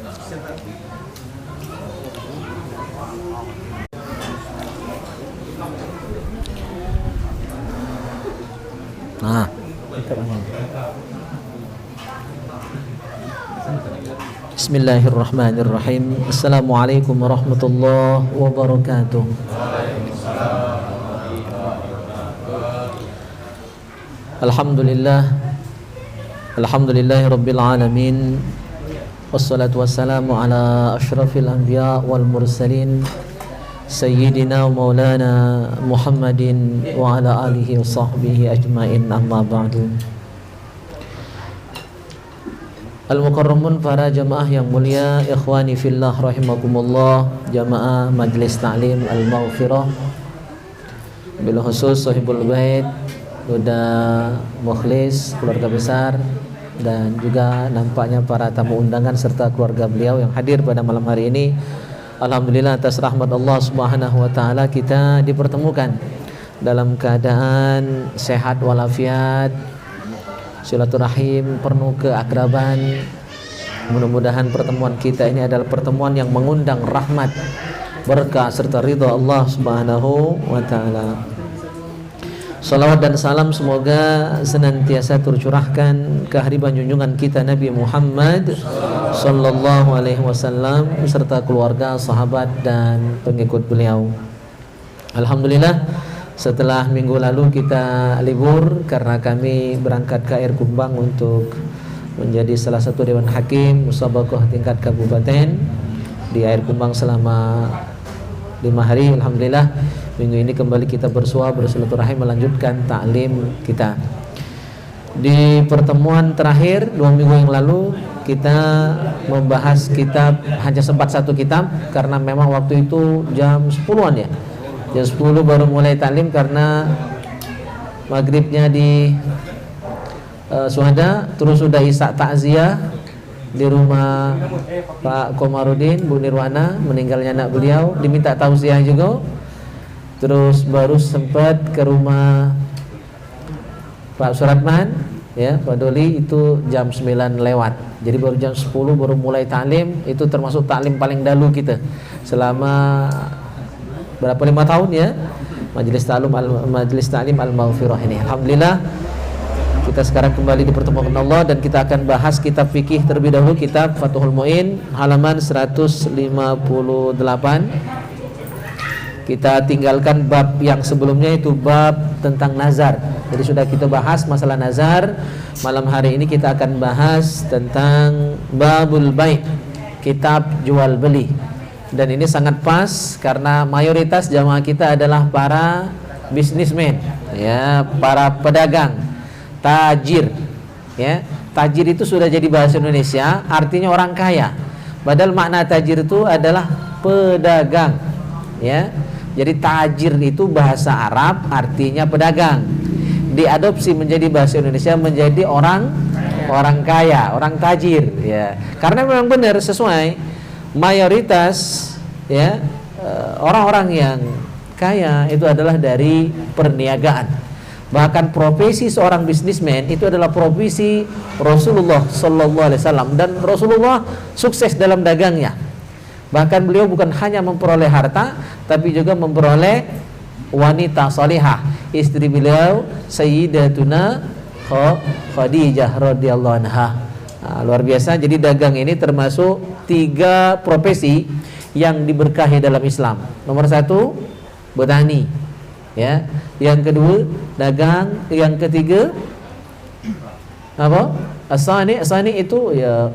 Nah, Bismillahirrahmanirrahim. Assalamualaikum warahmatullahi wabarakatuh. Alhamdulillahi rabbil alamin. Wassalatu wassalamu ala asyrafil anbiya wal mursalin Sayyidina wa maulana Muhammadin wa ala alihi wa sahbihi ajmain, amma ba'du. Al-Mukarramun, para jamaah yang mulia, ikhwani fillah rahimakumullah, jamaah Majlis Ta'lim Al-Maghfirah, bil khusus sahibul bait, udah mukhlis, keluarga besar, dan juga nampaknya para tamu undangan serta keluarga beliau yang hadir pada malam hari ini. Alhamdulillah, atas rahmat Allah Subhanahu wa taala kita dipertemukan dalam keadaan sehat walafiat, silaturahim penuh keakraban. Mudah-mudahan pertemuan kita ini adalah pertemuan yang mengundang rahmat, berkah serta ridha Allah Subhanahu wa taala. Salawat dan salam semoga senantiasa tercurahkan ke hadirat junjungan kita Nabi Muhammad sallallahu alaihi wasallam serta keluarga, sahabat dan pengikut beliau. Alhamdulillah, setelah minggu lalu kita libur karena kami berangkat ke Air Kumbang untuk menjadi salah satu dewan hakim musabaqah tingkat kabupaten di Air Kumbang selama 5 hari. Alhamdulillah, minggu ini kembali kita bersilaturahim melanjutkan taklim kita. Di pertemuan terakhir 2 minggu yang lalu kita membahas kitab, hanya sempat satu kitab karena memang waktu itu jam 10-an ya. Jam 10 baru mulai taklim karena maghribnya di Suhada, terus sudah isak takziah di rumah Pak Komarudin, Bu Nirwana, meninggalnya anak beliau, diminta tausiah juga. Terus baru sempat ke rumah Pak Suratman, ya, Pak Doli, itu jam 9 lewat. Jadi baru jam 10 baru mulai taklim. Itu termasuk taklim paling dahulu kita selama berapa, 5 tahun ya, Majelis Ta'lim Al-Maghfirah ini. Alhamdulillah, kita sekarang kembali dipertemukan Allah dan kita akan bahas kitab fikih terlebih dahulu, kitab Fathul Mu'in halaman 158. Kita tinggalkan bab yang sebelumnya, itu bab tentang nazar. Jadi sudah kita bahas masalah nazar. Malam hari ini kita akan bahas tentang babul bai', kitab jual beli. Dan ini sangat pas karena mayoritas jamaah kita adalah para bisnismen, ya, para pedagang, tajir, ya. Tajir itu sudah jadi bahasa Indonesia, artinya orang kaya. Padahal makna tajir itu adalah pedagang, ya. Jadi tajir itu bahasa Arab artinya pedagang. Diadopsi menjadi bahasa Indonesia menjadi orang kaya, orang tajir, ya. Karena memang benar sesuai mayoritas, ya, orang-orang yang kaya itu adalah dari perniagaan. Bahkan profesi seorang bisnismen itu adalah profesi Rasulullah sallallahu alaihi wasallam, dan Rasulullah sukses dalam dagangnya. Bahkan beliau bukan hanya memperoleh harta, tapi juga memperoleh wanita salihah. Istri beliau Sayyidatuna Khadijah radhiyallahu anha. Nah, luar biasa. Jadi dagang ini termasuk 3 profesi yang diberkahi dalam Islam. Nomor 1, bertani, ya. Yang kedua, dagang. Yang ketiga, apa? Asani itu ya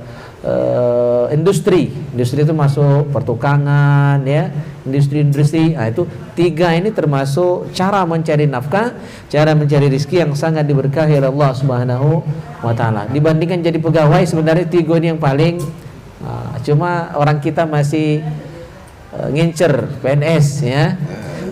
industri itu masuk pertukangan, ya, industri. Nah, itu 3 ini termasuk cara mencari nafkah, cara mencari rezeki yang sangat diberkahi oleh Allah Subhanahu wa taala. Dibandingkan jadi pegawai, sebenarnya 3 ini yang paling, cuma orang kita masih ngincer PNS, ya.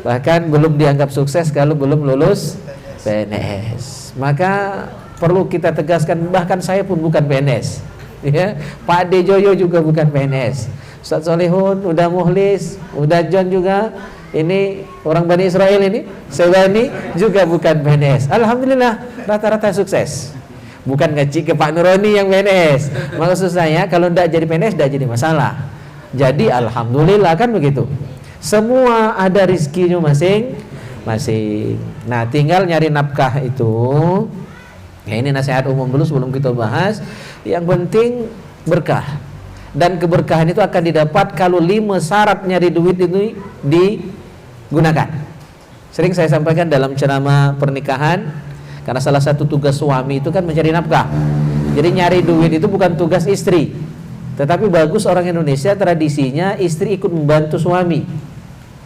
Bahkan belum dianggap sukses kalau belum lulus PNS. Maka perlu kita tegaskan, bahkan saya pun bukan PNS, ya. Pak De Joyo juga bukan PNS. Ustaz Solihun udah muhlis, udah John juga, ini orang Bani Israel ini, Sewani juga bukan PNS. Alhamdulillah, rata-rata sukses. Bukan gaji ke Pak Nuroni yang PNS. Maksud saya kalau tidak jadi PNS tidak jadi masalah. Jadi alhamdulillah kan begitu. Semua ada rizkinya masing-masing. Nah, tinggal nyari nafkah itu. Ya, ini nasihat umum dulu sebelum kita bahas. Yang penting berkah. Dan keberkahan itu akan didapat kalau 5 syarat nyari duit itu digunakan. Sering saya sampaikan dalam ceramah pernikahan, karena salah satu tugas suami itu kan mencari nafkah. Jadi nyari duit itu bukan tugas istri. Tetapi bagus orang Indonesia tradisinya istri ikut membantu suami.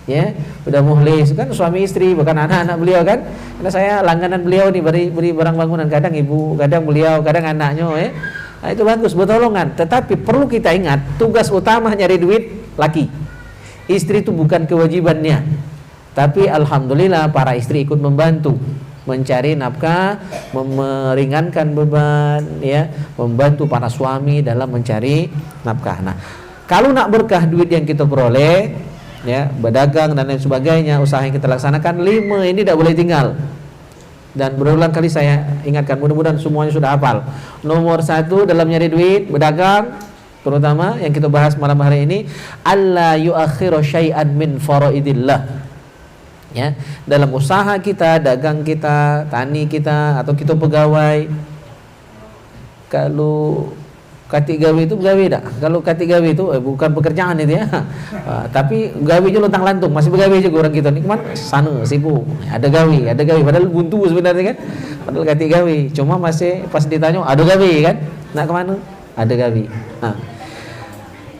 Ya, udah muhlis kan suami istri, bukan anak-anak beliau kan. Karena saya langganan beliau nih beri barang bangunan, kadang ibu, kadang beliau, kadang anaknya ya. Nah, itu bagus bertolongan. Tetapi perlu kita ingat, tugas utama nyari duit laki. Istri itu bukan kewajibannya. Tapi alhamdulillah para istri ikut membantu mencari nafkah, meringankan beban, ya, membantu para suami dalam mencari nafkah. Nah, kalau nak berkah duit yang kita peroleh, ya, berdagang dan lain sebagainya, usaha yang kita laksanakan, 5 ini tidak boleh tinggal. Dan berulang kali saya ingatkan, mudah-mudahan semuanya sudah hafal. Nomor 1 dalam nyari duit, berdagang, terutama yang kita bahas malam hari ini, alla yuakhiru syai'an min faraidillah. Ya, dalam usaha kita, dagang kita, tani kita, atau kita pegawai, kalau kati gawe itu gawe dah. Kalau kati gawe itu bukan pekerjaan itu ya. Tapi gawenya lontang lantung, masih begawe juga orang kita ni. Kemana? Sana sibuk. Ada gawe. Padahal buntu sebenarnya kan. Padahal kati gawe. Cuma masih pas ditanya ada gawe kan? Nak kemana? Ada gawe.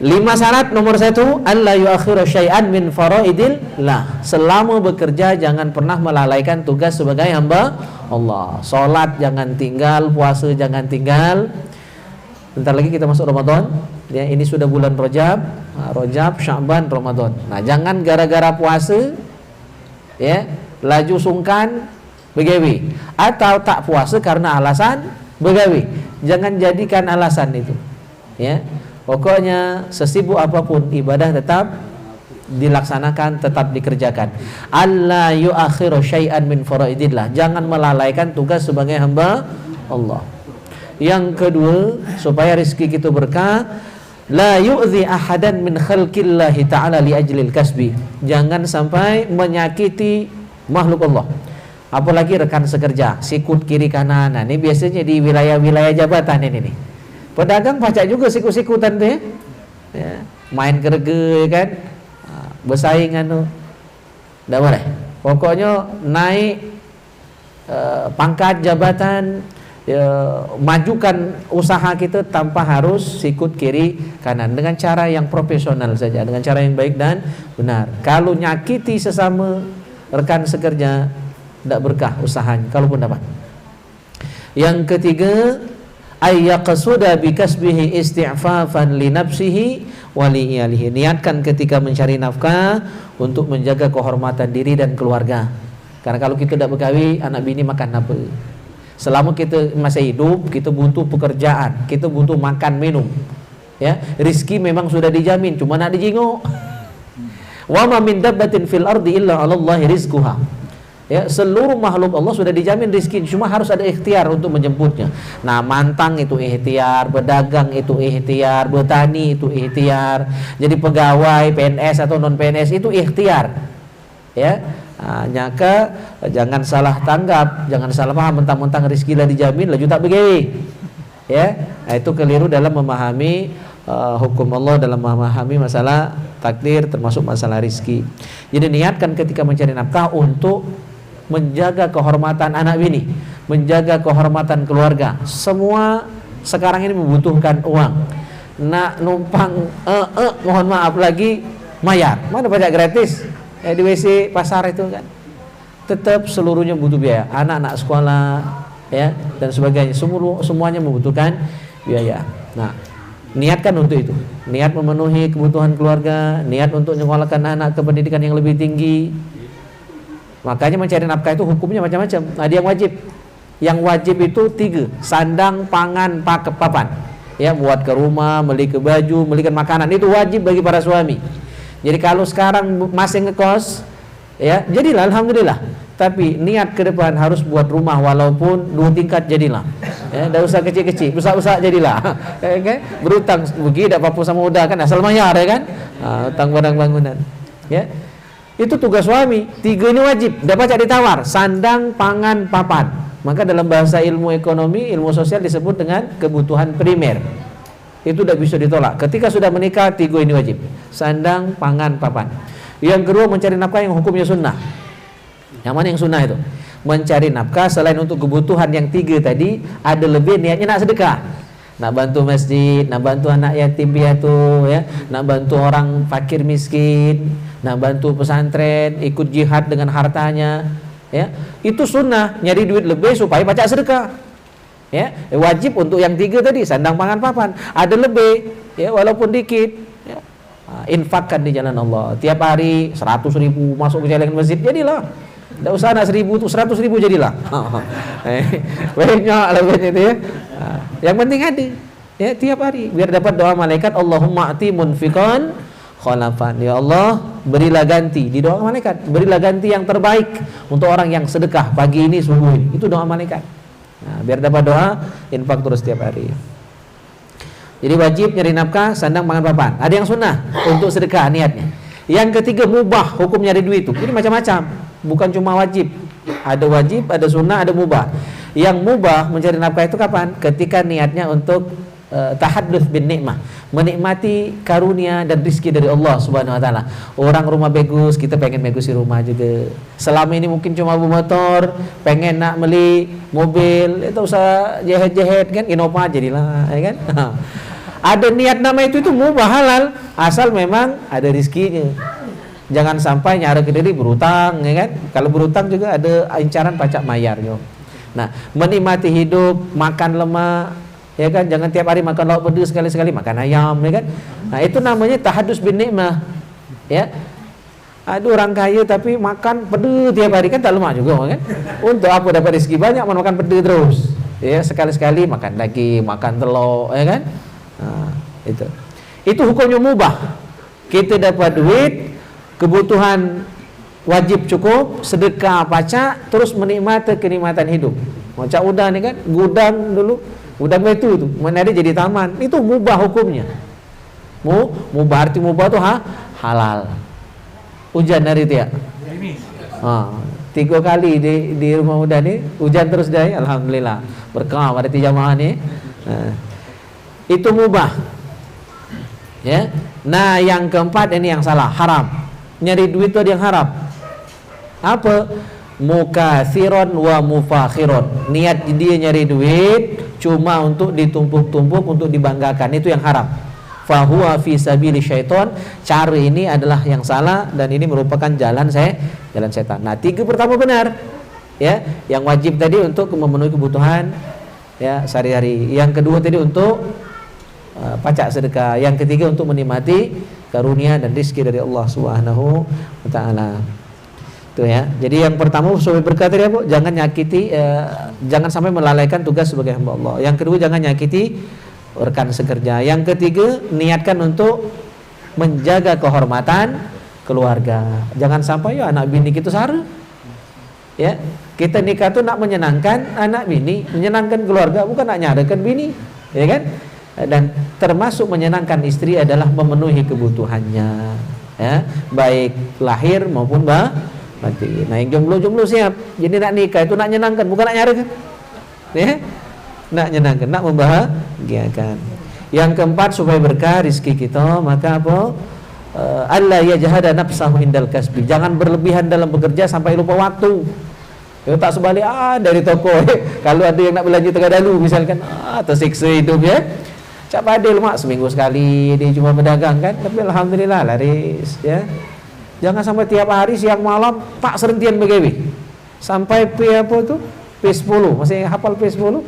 5 syarat. Nomor 1, alla yuakhiru syai'an min faraidillah. Selama bekerja jangan pernah melalaikan tugas sebagai hamba Allah. Salat jangan tinggal, puasa jangan tinggal. Bentar lagi kita masuk Ramadan. Ya, ini sudah bulan Rajab, Sya'ban, Ramadan. Nah, jangan gara-gara puasa ya, laju sungkan begawe, atau tak puasa karena alasan begawe. Jangan jadikan alasan itu. Ya. Pokoknya sesibuk apapun ibadah tetap dilaksanakan, tetap dikerjakan. Alla yuakhiru syai'an min faraidillah. Jangan melalaikan tugas sebagai hamba Allah. Yang kedua, supaya rezeki kita berkah, la yu'zi ahadan min khalqillahi ta'ala li ajlil kasbi. Jangan sampai menyakiti makhluk Allah. Apalagi rekan sekerja, sikut kiri kanan. Nah, ini biasanya di wilayah-wilayah jabatan ini nih. Pedagang pacak juga sikut-sikutan tuh ya. Main kerja kan. Bersaingan tuh. Enggak boleh. Pokoknya naik pangkat jabatan, majukan usaha kita tanpa harus sikut kiri kanan, dengan cara yang profesional saja, dengan cara yang baik dan benar. Kalau nyakiti sesama rekan sekerja, tidak berkah usahanya kalaupun dapat. Yang ketiga, ayyaqsuda bikasbihi isti'fafan li nafsihi wa li iyalihi. Niatkan ketika mencari nafkah untuk menjaga kehormatan diri dan keluarga. Karena kalau kita tidak bergawi, anak bini makan apa? Selama kita masih hidup, kita butuh pekerjaan, kita butuh makan minum. Ya, rizki memang sudah dijamin, cuma nak dijinguk. Wa ma min dabbatin fil ardi illa 'ala Allahi rizquha. Ya, seluruh makhluk Allah sudah dijamin rizki, cuma harus ada ikhtiar untuk menjemputnya. Nah, mantang itu ikhtiar, berdagang itu ikhtiar, bertani itu ikhtiar, jadi pegawai PNS atau non PNS itu ikhtiar. Ya, nyaka jangan salah tanggap, jangan salah paham mentang-mentang rezeki lah dijamin laju tak begawe. Ya, nah, itu keliru dalam memahami hukum Allah, dalam memahami masalah takdir termasuk masalah rezeki. Jadi niatkan ketika mencari nafkah untuk menjaga kehormatan anak bini, menjaga kehormatan keluarga. Semua sekarang ini membutuhkan uang. Nak numpang mohon maaf lagi mayar. Mana pajak gratis? Di WC pasar itu kan. Tetap seluruhnya butuh biaya. Anak-anak sekolah ya dan sebagainya, semuanya membutuhkan biaya. Nah, niatkan untuk itu. Niat memenuhi kebutuhan keluarga, niat untuk menyekolahkan anak ke pendidikan yang lebih tinggi. Makanya mencari nafkah itu hukumnya macam-macam. Ada yang wajib. Yang wajib itu 3: sandang, pangan, papan. Ya, buat ke rumah, beli ke baju, belikan makanan, itu wajib bagi para suami. Jadi kalau sekarang masih ngekos, ya, jadilah alhamdulillah. Tapi niat ke depan harus buat rumah walaupun 2 tingkat jadilah. Ya, dah usah kecil-kecil, besar-besar jadilah. Okay? Berutang pergi tak apa-apa sama udah kan, asal bayar ya kan. Hutang barang bangunan. Ya. Itu tugas suami. 3 ini wajib. Dapat cak ditawar, sandang, pangan, papan. Maka dalam bahasa ilmu ekonomi, ilmu sosial disebut dengan kebutuhan primer. Itu tidak bisa ditolak. Ketika sudah menikah, 3 ini wajib. Sandang, pangan, papan. Yang kedua mencari nafkah yang hukumnya sunnah. Yang mana yang sunnah itu? Mencari nafkah selain untuk kebutuhan yang 3 tadi, ada lebih niatnya nak sedekah. Nak bantu masjid, nak bantu anak yatim piatu, ya, nak bantu orang fakir miskin, nak bantu pesantren, ikut jihad dengan hartanya, ya. Itu sunnah, nyari duit lebih supaya baca sedekah. Ya, wajib untuk yang 3 tadi, sandang pangan papan. Ada lebih, ya, walaupun dikit, ya. Infakkan di jalan Allah. Tiap hari 100.000 masuk ke jalan masjid, jadilah. Tak usah nak 1.000 tu 100.000 jadilah. Banyak lah banyak itu ya. Yang penting ada, ya, tiap hari biar dapat doa malaikat, Allahumma ati munfiqan khalafan. Ya Allah, berilah ganti, di doa malaikat, berilah ganti yang terbaik untuk orang yang sedekah pagi ini subuh ini. Itu doa malaikat. Nah, biar dapat doa infak terus tiap hari. Jadi wajib nyari nafkah, sandang pangan papan. Ada yang sunnah untuk sedekah niatnya. Yang ketiga mubah, hukum nyari duit itu. Ini macam-macam, bukan cuma wajib. Ada wajib, ada sunnah, ada mubah. Yang mubah mencari nafkah itu kapan? Ketika niatnya untuk tahadduts bin nikmah, menikmati karunia dan rizki dari Allah Subhanahu wa taala. Orang rumah bagus, kita pengen bagusi rumah juga. Selama ini mungkin cuma bermotor, pengen nak beli mobil, itu usah jehet-jehet kan, Innova jadilah, ya kan? Ada niat nama itu mubah, halal, asal memang ada rizkinya. Jangan sampai nyara ke diri berutang, ya kan? Kalau berutang juga ada incaran pajak mayar, yo. Nah, menikmati hidup, makan lemak, ya kan, jangan tiap hari makan lauk pedas, sekali-sekali makan ayam, ya kan. Nah, itu namanya tahadduts bin nikmah, ya. Ada orang kaya tapi makan pedas tiap hari, kan tak lemak juga, kan. Untuk apa dapat rezeki banyak makan pedas terus, ya. Sekali-sekali makan daging, makan telur, ya kan. Nah, itu hukumnya mubah. Kita dapat duit, kebutuhan wajib cukup, sedekah pacak, terus menikmati kenikmatan hidup. Macam udah nih kan, gudang dulu, gudang itu tuh, mana dia jadi taman, itu mubah hukumnya. Mubah arti mubah tuh halal. Hujan hari itu ya. 3 kali di rumah udah nih, hujan terus dah, alhamdulillah. Berkah pada jamaah nih. Itu mubah. Ya. Nah, yang keempat ini yang salah, haram. Nyari duit itu ada yang haram. Apa? Mukathiron wa mufakhiron. Niat dia nyari duit cuma untuk ditumpuk-tumpuk, untuk dibanggakan, itu yang haram. Fahuwa fi sabili syaiton. Cara ini adalah yang salah dan ini merupakan jalan setan. Nah, 3 pertama benar. Ya, yang wajib tadi untuk memenuhi kebutuhan ya sehari-hari. Yang kedua tadi untuk pacak sedekah. Yang ketiga untuk menikmati karunia dan rizki dari Allah Subhanahu wa taala. Tuh ya. Jadi yang pertama supaya berkata ya, Bu, jangan nyakiti, jangan sampai melalaikan tugas sebagai hamba Allah. Yang kedua jangan nyakiti rekan sekerja. Yang ketiga niatkan untuk menjaga kehormatan keluarga. Jangan sampai ya anak bini kita sara. Ya, kita nikah tuh nak menyenangkan anak bini, menyenangkan keluarga, bukan nak nyarakan bini, ya kan? Dan termasuk menyenangkan istri adalah memenuhi kebutuhannya, ya, baik lahir maupun batin. Nah, yang jomblo siap. Jadi nak nikah itu nak menyenangkan, bukan nak nyarakan, ya, nak menyenangkan, nak membahagiakan. Yang keempat supaya berkah rizki kita, maka apa? Allah yajhada nafsahu indal kasbi. Jangan berlebihan dalam bekerja sampai lupa waktu. Ya, tak sebalik dari toko kalau ada yang nak belanja tengah dalu misalkan, tersiksa hidup ya. Cak padel mak seminggu sekali dia cuma berdagang kan, tapi alhamdulillah laris ya. Jangan sampai tiap hari siang malam pak serentian begawe. Sampai apa tuh? P10, masih hafal P10?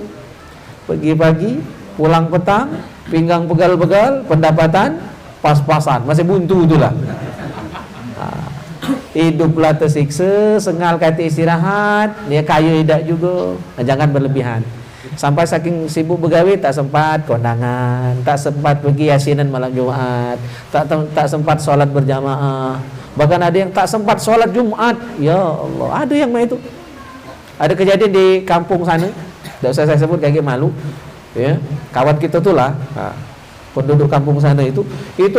Pagi-pagi, pulang petang, pinggang pegal-pegal, pendapatan pas-pasan, masih buntu itulah. Hiduplah tersiksa, sengal kata istirahat, dia kaya tidak juga. Jangan berlebihan. Sampai saking sibuk begawe tak sempat kondangan, tak sempat pergi yasinan malam Jumat, tak sempat sholat berjamaah. Bahkan ada yang tak sempat sholat Jumat. Ya Allah, ada yang itu. Ada kejadian di kampung sana, tidak usah saya sebut, kayak malu. Ya, kawan kita tuh lah, penduduk kampung sana itu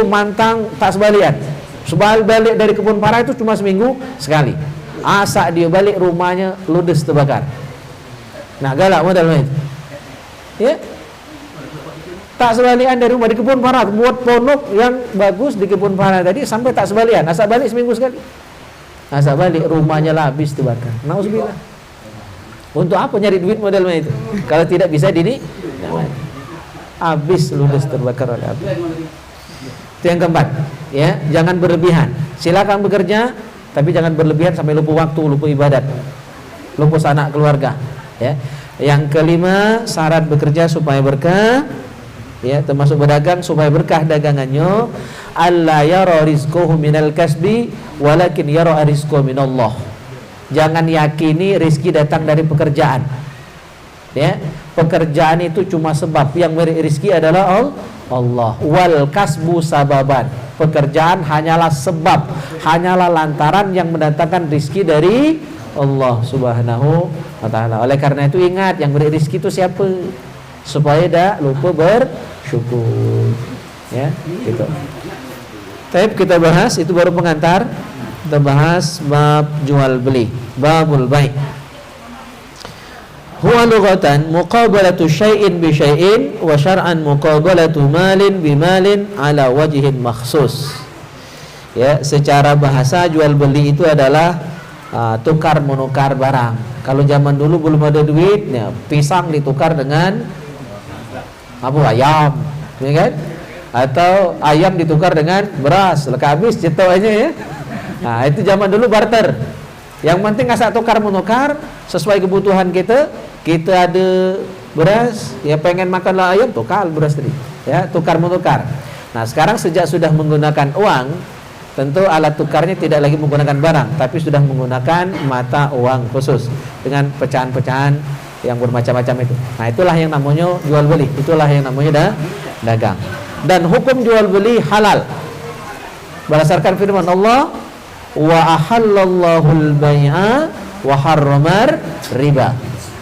mantang tak sebalian. Balik dari kebun para itu cuma seminggu sekali. Asa dia balik rumahnya ludes terbakar. Nah, galak modal itu. Ya, tak sebalian dari rumah di kebun para, buat pondok yang bagus di kebun para tadi sampai tak sebalian. Asa balik seminggu sekali. Asa balik rumahnya lah habis terbakar. Nauzubillah. Untuk apa nyari duit modelnya itu? Kalau tidak bisa habis ludes terbakar oleh api. Itu yang keempat, ya, jangan berlebihan. Silakan bekerja, tapi jangan berlebihan sampai lupa waktu, lupa ibadat, lupa sanak keluarga. Ya. Yang kelima, syarat bekerja supaya berkah, ya, termasuk berdagang supaya berkah dagangannya. Alla yara rizquhu minal kasbi, walakin yara rizquhu minallah. Jangan yakini rezeki datang dari pekerjaan. Ya, pekerjaan itu cuma sebab, yang memberi rezeki adalah Allah. Wal kasbu sababan. Pekerjaan hanyalah sebab, hanyalah lantaran yang mendatangkan rezeki dari Allah Subhanahu wa taala. Oleh karena itu ingat, yang beri rezeki itu siapa? Supaya tidak lupa bersyukur. Ya, gitu. Tapi kita bahas itu baru pengantar. Kita bahas bab jual beli, babul bai'. Huwa lughatan muqabalatu syai'in bi syai'in, wa syar'an muqabalatu malin bi malin ala wajhin makhsus. Ya, secara bahasa jual beli itu adalah tukar menukar barang. Kalau zaman dulu belum ada duit, ya, pisang ditukar dengan ayam, ya kan? Atau ayam ditukar dengan beras, lekas habis cetok aja ya. Nah, itu zaman dulu barter. Yang penting asal tukar menukar sesuai kebutuhan kita. Kita ada beras, ya pengen makanlah ayam, tukar beras tadi. Ya, tukar menukar. Nah, sekarang sejak sudah menggunakan uang, tentu alat tukarnya tidak lagi menggunakan barang, tapi sudah menggunakan mata uang khusus dengan pecahan-pecahan yang bermacam-macam itu. Nah, itulah yang namanya jual beli. Itulah yang namanya dagang. Dan hukum jual beli halal berdasarkan firman Allah, wa ahallallahu al-bai'a wa harramar riba.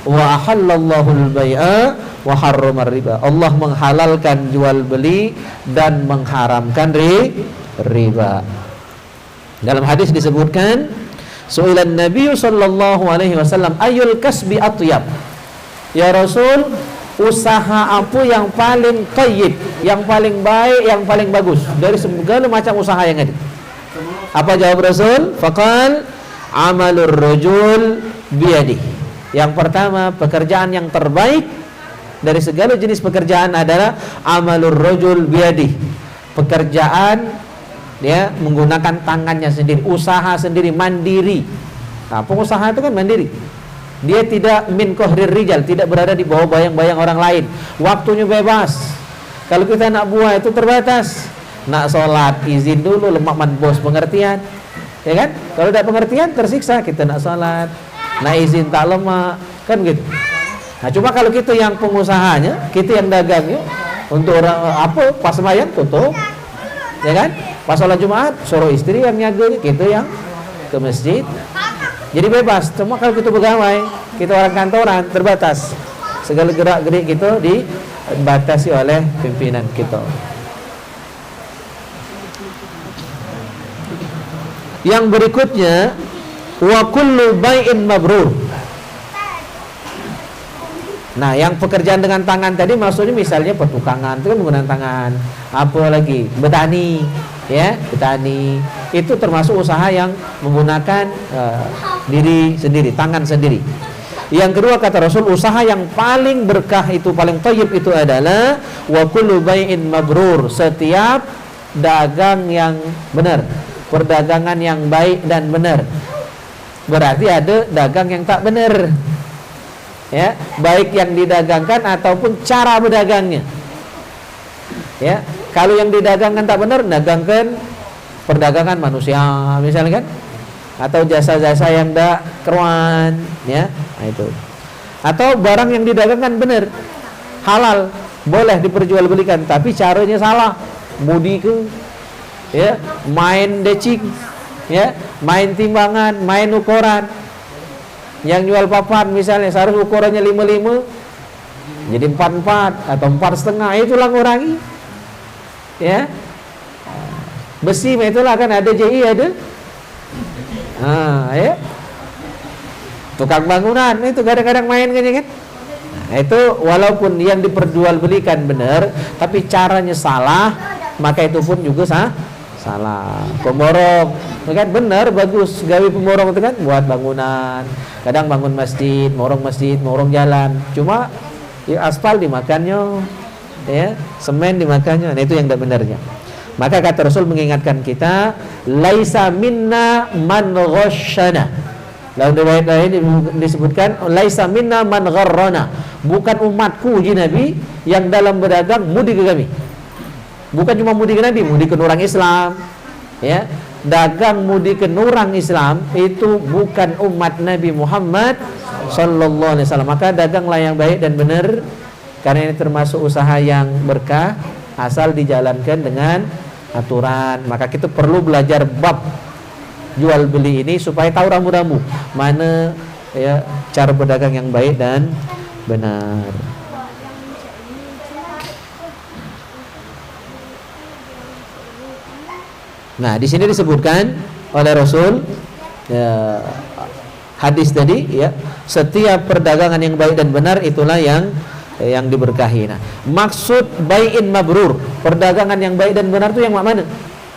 Wa ahallallahu al-bai'a wa harramar riba. Allah menghalalkan jual beli dan mengharamkan riba. Dalam hadis disebutkan, su'ilan Nabi sallallahu alaihi wasallam ayyul kasbi atyab. Ya Rasul, usaha apa yang paling thayyib, yang paling baik, yang paling bagus dari segala macam usaha yang ada? Apa jawab Rasul? Faqal amalur rajul biyadih. Yang pertama, pekerjaan yang terbaik dari segala jenis pekerjaan adalah amalur rajul biyadih. Pekerjaan ya menggunakan tangannya sendiri, usaha sendiri, mandiri. Nah, pengusaha itu kan mandiri. Dia tidak min kohrir rijal, tidak berada di bawah bayang-bayang orang lain. Waktunya bebas. Kalau kita nak buah itu terbatas. Nak sholat izin dulu, lemak man bos pengertian, ya kan? Kalau tidak pengertian tersiksa. Kita nak sholat, nak izin tak lemak, kan gitu. Nah, cuma kalau kita yang pengusahanya, kita yang dagangnya, untuk orang apa pas sembahyang tutup, ya kan? Pas sholat Jumat suruh istri yang nyaganya, kita yang ke masjid. Jadi bebas. Cuma kalau kita pegawai, kita orang kantoran, terbatas. Segala gerak-gerik kita dibatasi oleh pimpinan kita. Yang berikutnya, wa kullu bai'in mabrur. Nah, yang pekerjaan dengan tangan tadi maksudnya misalnya petukangan, itu kan menggunakan tangan. Apa lagi? Bertani, ya, bertani. Itu termasuk usaha yang menggunakan diri sendiri, tangan sendiri. Yang kedua kata Rasul, usaha yang paling berkah itu, paling thayyib itu adalah wa kullu bai'in mabrur. Setiap dagang yang benar, perdagangan yang baik dan benar. Berarti ada dagang yang tak benar, ya, baik yang didagangkan ataupun cara berdagangnya. Ya, kalau yang didagangkan tak benar, dagangkan perdagangan manusia misalnya kan, atau jasa-jasa yang tak keruan, ya, nah itu. Atau barang yang didagangkan benar, halal, boleh diperjualbelikan, tapi caranya salah, mudi ke, ya, main decing, Ya, main timbangan, main ukuran. Yang jual papan misalnya seharusnya ukurannya 55 jadi 44 atau 4,5, itulah ngurangi. Ya. Besi itulah kan ada JI ada. Ya. Tukang bangunan itu kadang-kadang main kan. Nah, itu walaupun yang diperjualbelikan benar, tapi caranya salah, maka itu pun juga salah. Pemborong, kan benar bagus gawe pemborong itu kan buat bangunan. Kadang bangun masjid, morong jalan. Cuma ya, aspal dimakannya, ya, semen dimakannya. Nah, itu yang tidak benarnya. Maka kata Rasul mengingatkan kita, laisa minna man ghasyana. Dalam riwayat lain disebutkan laisa minna man gharrana. Bukan umatku uji Nabi yang dalam berdagang mudi ke kami. Bukan cuma mudi ke Nabi, mudi ke orang Islam. Ya, dagang mudi ke orang Islam itu bukan umat Nabi Muhammad sallallahu alaihi wasallam. Maka daganglah yang baik dan benar, karena ini termasuk usaha yang berkah asal dijalankan dengan aturan. Maka kita perlu belajar bab jual beli ini supaya tahu rambu-rambu mana ya cara berdagang yang baik dan benar. Nah, di sini disebutkan oleh Rasul ya, hadis tadi ya, setiap perdagangan yang baik dan benar itulah yang diberkahi. Nah, maksud bai'in mabrur, perdagangan yang baik dan benar itu yang mana?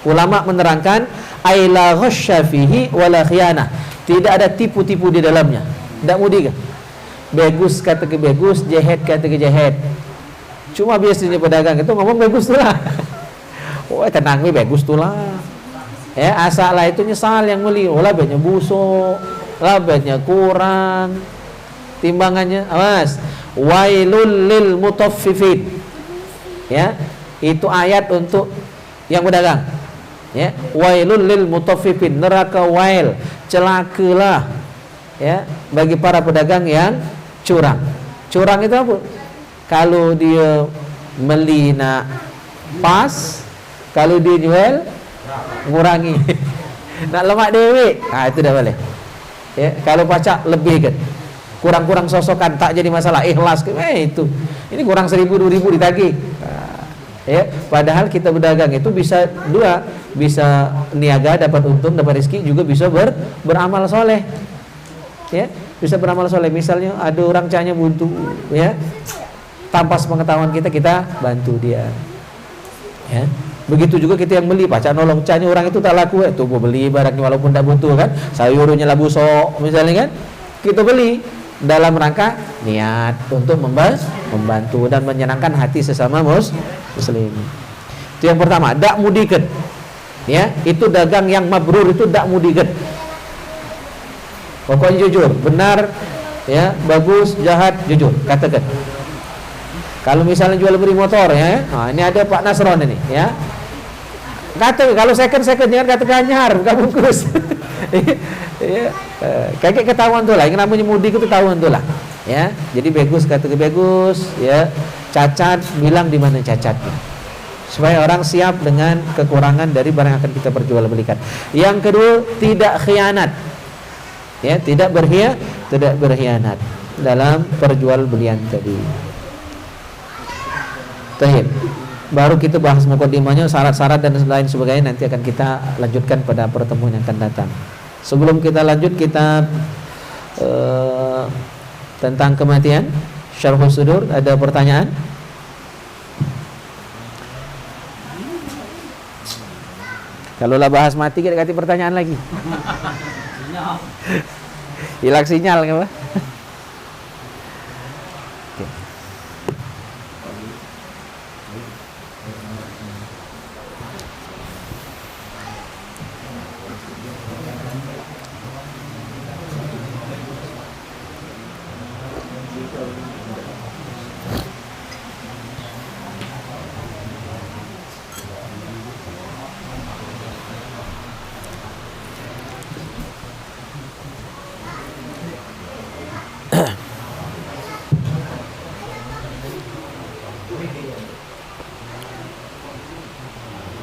Ulama menerangkan aila ghasya fihi wala khiyana. Tidak ada tipu-tipu di dalamnya. Tidak mudi kan? Bagus kata ke bagus, jahat kata ke jahat. Cuma biasanya pedagang itu ngomong bagus tu lah. Oh, tenang nih bagus tu lah. Ya, asal lah itu nyesal yang beli. Oh, labanya busuk, labanya kurang, timbangannya. Awas. Wailul lil mutaffifin. Ya, itu ayat untuk yang berdagang. Ya, wailul lil mutaffifin, neraka wail, celakalah ya bagi para pedagang yang curang. Curang itu apa? Kalau dia beli nak pas, kalau dia jual ngurangi. Nak lemak dewe, itu dah boleh. Ya, kalau pacak lebih kan. Kurang-kurang sosokan tak jadi masalah, ikhlas ke itu. Ini kurang 1.000 2.000 ditagih. Ya, padahal kita berdagang itu bisa dua, bisa niaga dapat untung, dapat rezeki, juga bisa beramal soleh. Ya, bisa beramal soleh. Misalnya ada orang cahnya buntu, ya, tanpa sepengetahuan kita bantu dia. Ya, begitu juga kita yang beli, pacar nolong cahnya orang itu tak laku, tuh mau beli barangnya walaupun tak butuh kan, sayurnya lah busuk misalnya kan, kita beli dalam rangka niat untuk membantu dan menyenangkan hati sesama muslim. Itu yang pertama, dak mudikan. Ya, itu dagang yang mabrur itu dak mudikan. Pokoknya jujur, benar, ya, bagus, jahat, jujur, katakan. Kalau misalnya jual beli motor ya, nah, ini ada Pak Nasron ini, ya. Kata kalau second jangan kata ganyar, bukan bungkus. Ya, kayak ketahuan tuh lah, yang namanya mudik itu ketahuan tuh lah, ya. Jadi bagus kata bagus, ya. Cacat bilang di mana cacatnya, supaya orang siap dengan kekurangan dari barang yang akan kita perjualbelikan. Yang kedua, tidak khianat, ya, tidak berkhianat dalam perjualbelian tadi. Tahib. Baru kita bahas mukadimahnya, syarat-syarat dan lain sebagainya nanti akan kita lanjutkan pada pertemuan yang akan datang. Sebelum kita lanjut kitab tentang kematian, Syarhus Sudur, ada pertanyaan? Kalau lah bahas mati kita ganti pertanyaan lagi. Hilang sinyal kan, Pak?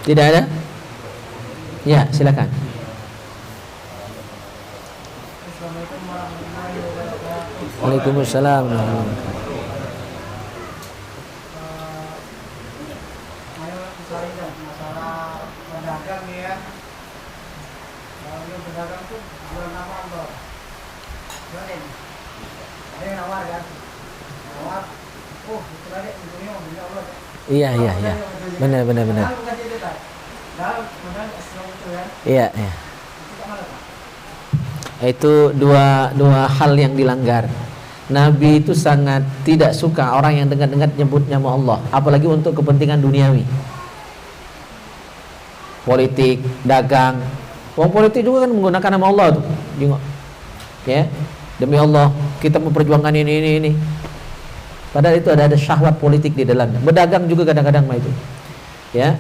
Tidak ada? Ya, silakan. Waalaikumsalam. Iya. Benar. Iya. Itu dua hal yang dilanggar. Nabi itu sangat tidak suka orang yang dengar-dengar nyebut nama Allah, apalagi untuk kepentingan duniawi, politik, dagang. Wong politik juga kan menggunakan nama Allah tuh. Ya, demi Allah kita memperjuangkan ini. Padahal itu ada syahwat politik di dalamnya. Berdagang juga kadang-kadang mah itu. Ya.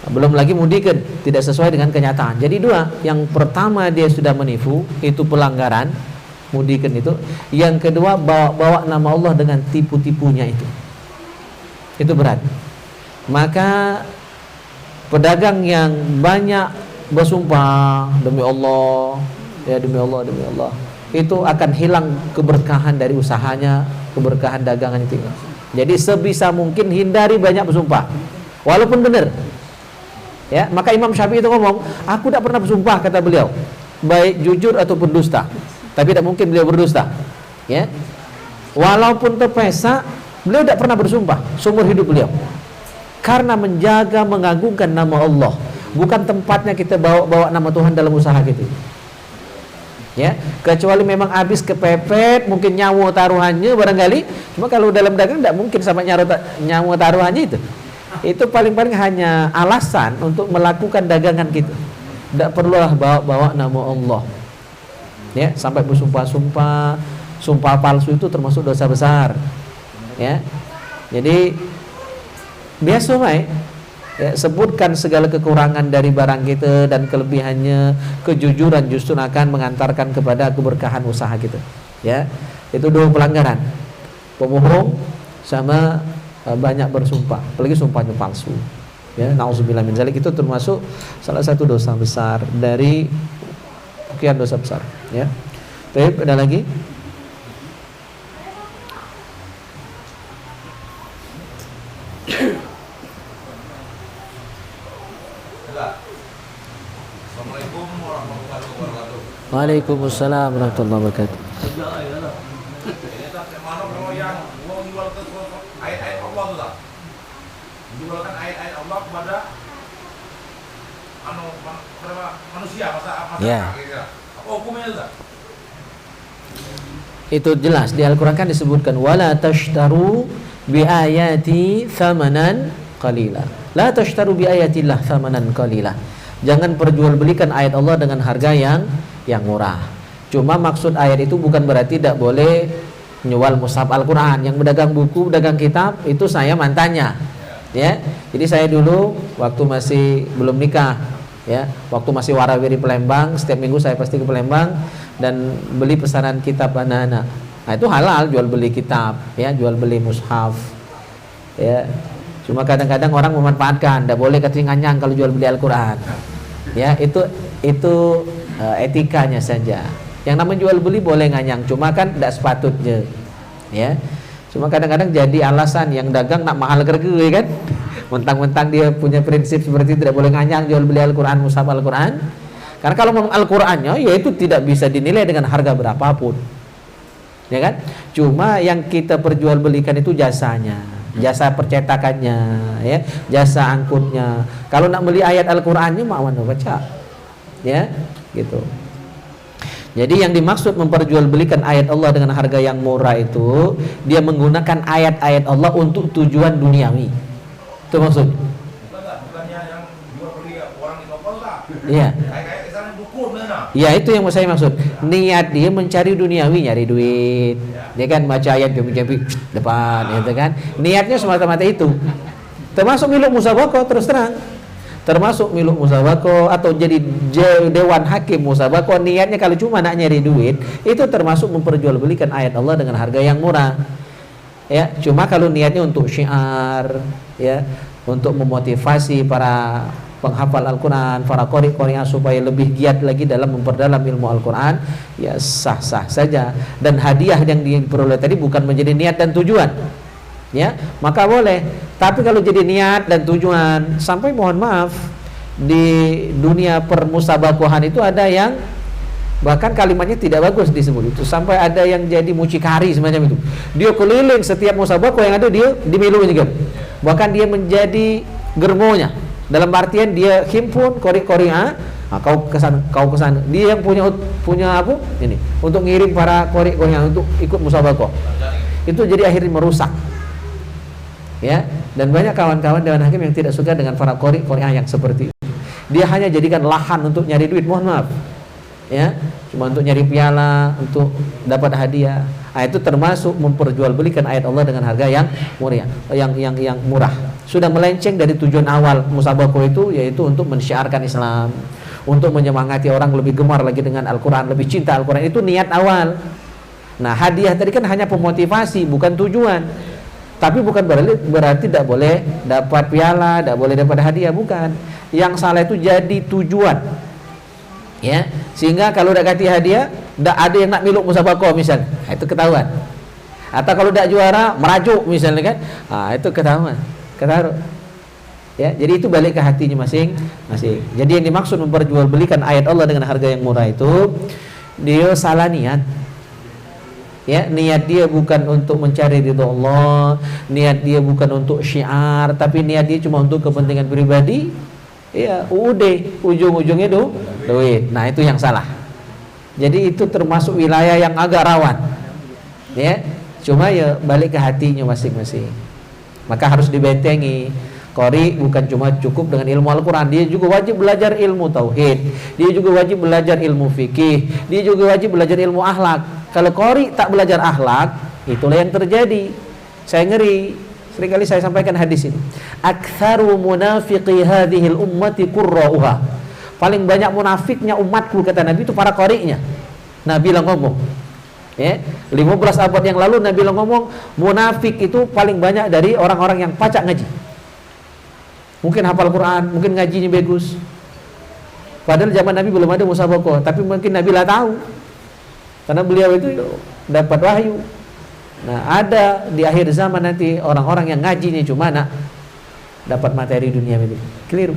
Belum lagi mudikan tidak sesuai dengan kenyataan. Jadi dua, yang pertama dia sudah menipu, itu pelanggaran, mudikan itu. Yang kedua bawa nama Allah dengan tipu-tipunya itu berat. Maka pedagang yang banyak bersumpah demi Allah, ya demi Allah, itu akan hilang keberkahan dari usahanya, keberkahan dagangan itu. Jadi sebisa mungkin hindari banyak bersumpah, walaupun benar. Ya, maka Imam Syafi'i itu ngomong, aku tidak pernah bersumpah, kata beliau, baik jujur ataupun dusta. Tapi tidak mungkin beliau berdusta. Ya, walaupun terpesa, beliau tidak pernah bersumpah seumur hidup beliau, karena menjaga mengagungkan nama Allah. Bukan tempatnya kita bawa nama Tuhan dalam usaha kita. Ya, kecuali memang habis kepepet, mungkin nyawa taruhannya barangkali. Cuma kalau dalam dagang tidak mungkin sama nyawa taruhannya itu. Itu paling-paling hanya alasan untuk melakukan dagangan kita. Tidak perlulah bawa nama Allah. Ya, sampai bersumpah-sumpah, sumpah palsu itu termasuk dosa besar. Ya, jadi biasa baik. Ya, sebutkan segala kekurangan dari barang kita dan kelebihannya. Kejujuran justru akan mengantarkan kepada keberkahan usaha kita. Ya, itu dua pelanggaran: pembohong sama banyak bersumpah, apalagi sumpahnya palsu. Ya, nauzubillah min dzalik, itu termasuk salah satu dosa besar dari sekian dosa besar. Ya, baik, ada lagi? Assalamualaikum warahmatullahi wabarakatuh. Waalaikumsalam warahmatullahi wabarakatuh. Ayat-ayat Allah tu tak? Menjualkan ayat-ayat Allah kepada manusia, masyarakat. Apa hukumnya itu tak? Itu jelas di Al-Quran kan disebutkan, wala tashtaru bi ayati thamanan qalila. La tashtaru bi ayatillah thamanan qalila. Jangan perjualbelikan ayat Allah dengan harga yang murah. Cuma maksud ayat itu bukan berarti tidak boleh menjual mushaf Al-Quran. Yang berdagang buku, berdagang kitab, itu saya mantannya. Ya, jadi saya dulu waktu masih belum nikah, ya, waktu masih warawiri Palembang, setiap minggu saya pasti ke Palembang dan beli pesanan kitab anak-anak. Nah, itu halal jual beli kitab, ya, jual beli mushaf. Ya, cuma kadang-kadang orang memanfaatkan, tidak boleh katanya nganyang kalau jual beli Al-Quran. Ya, itu etikanya saja. Yang namanya jual beli boleh nganyang, cuma kan tidak sepatutnya. Ya, cuma kadang-kadang jadi alasan yang dagang nak mahal harga, kan? Mentang-mentang dia punya prinsip seperti tidak boleh nganyang jual beli Al-Quran, mushaf Al-Quran. Karena kalau memang Al-Qurannya, ya itu tidak bisa dinilai dengan harga berapapun. Ya kan? Cuma yang kita perjualbelikan itu jasanya, jasa percetakannya, ya, jasa angkutnya. Kalau nak beli ayat Al-Qurannya mau mana baca, ya, gitu. Jadi yang dimaksud memperjualbelikan ayat Allah dengan harga yang murah itu, dia menggunakan ayat-ayat Allah untuk tujuan duniawi. Itu maksud. Bukannya yang jual beli orang di toko tak? Iya. Kayak kesan dukun mana? Ya, itu yang saya maksud. Niat dia mencari duniawi, nyari duit. Dia kan baca ayat jampi-jampi depan, gitu kan. Niatnya semata-mata itu. Termasuk milik musabaqah, terus terang. Termasuk milik musabaqah atau jadi dewan hakim musabaqah, niatnya kalau cuma nak nyari duit, itu termasuk memperjualbelikan ayat Allah dengan harga yang murah. Ya, cuma kalau niatnya untuk syiar, ya, untuk memotivasi para penghafal Al-Quran, para qori-qori'ah supaya lebih giat lagi dalam memperdalam ilmu Al-Quran, ya sah-sah saja. Dan hadiah yang diperoleh tadi bukan menjadi niat dan tujuan, ya maka boleh. Tapi kalau jadi niat dan tujuan, sampai mohon maaf di dunia permusabakohan itu ada yang bahkan kalimatnya tidak bagus disebut itu, sampai ada yang jadi mucikari semacam itu. Dia keliling setiap musabakoh yang ada, dia dimilu juga. Bahkan dia menjadi germonya. Dalam artian dia himpun qori-qori'ah, kau kesana. Dia yang punya apa? Ini untuk ngirim para qori-qori'ah untuk ikut musabakoh. Itu jadi akhirnya merusak. Ya, dan banyak kawan-kawan dewan hakim yang tidak suka dengan para qori-qori'ah yang seperti itu. Dia hanya jadikan lahan untuk nyari duit, mohon maaf. Ya, cuma untuk nyari piala, untuk dapat hadiah. Itu termasuk memperjualbelikan ayat Allah dengan harga yang murah, yang murah. Sudah melenceng dari tujuan awal musabakoh itu, yaitu untuk mensyiarkan Islam, untuk menyemangati orang lebih gemar lagi dengan Al-Quran, lebih cinta Al-Quran. Itu niat awal. Nah, hadiah tadi kan hanya pemotivasi, bukan tujuan. Tapi bukan berarti tidak boleh dapat piala, tidak boleh dapat hadiah, bukan. Yang salah itu jadi tujuan. Ya, sehingga kalau udah ganti hadiah, tidak ada yang nak miluk musabakoh misalnya, itu ketahuan. Atau kalau tidak juara, merajuk misalnya kan, itu ketahuan, ketaruh. Ya, jadi itu balik ke hatinya masing-masing. Jadi yang dimaksud memperjualbelikan ayat Allah dengan harga yang murah itu, dia salah niat. Ya, niat dia bukan untuk mencari ridho Allah, niat dia bukan untuk syiar, tapi niat dia cuma untuk kepentingan pribadi. Ya, ujung-ujungnya duit. Nah, itu yang salah. Jadi itu termasuk wilayah yang agak rawan. Ya, cuma ya balik ke hatinya masing-masing. Maka harus dibentengi. Qori bukan cuma cukup dengan ilmu Al-Quran, dia juga wajib belajar ilmu tauhid, dia juga wajib belajar ilmu fikih, dia juga wajib belajar ilmu akhlak. Kalau qori tak belajar akhlak, itulah yang terjadi. Saya ngeri. Seringkali saya sampaikan hadis ini. Aktsaru munafiqi hadhil ummati qurra'uha. Paling banyak munafiknya umatku, kata Nabi, itu para qori'nya. Nabi bilang ngomong. Ya, 15 abad yang lalu Nabi bilang ngomong, munafik itu paling banyak dari orang-orang yang pacak ngaji. Mungkin hafal Quran, mungkin ngajinya bagus. Padahal zaman Nabi belum ada musabakoh, tapi mungkin Nabi lah tahu. Karena beliau itu dapat wahyu. Nah, ada di akhir zaman nanti orang-orang yang ngajinya cuma nak dapat materi dunia itu. Keliru.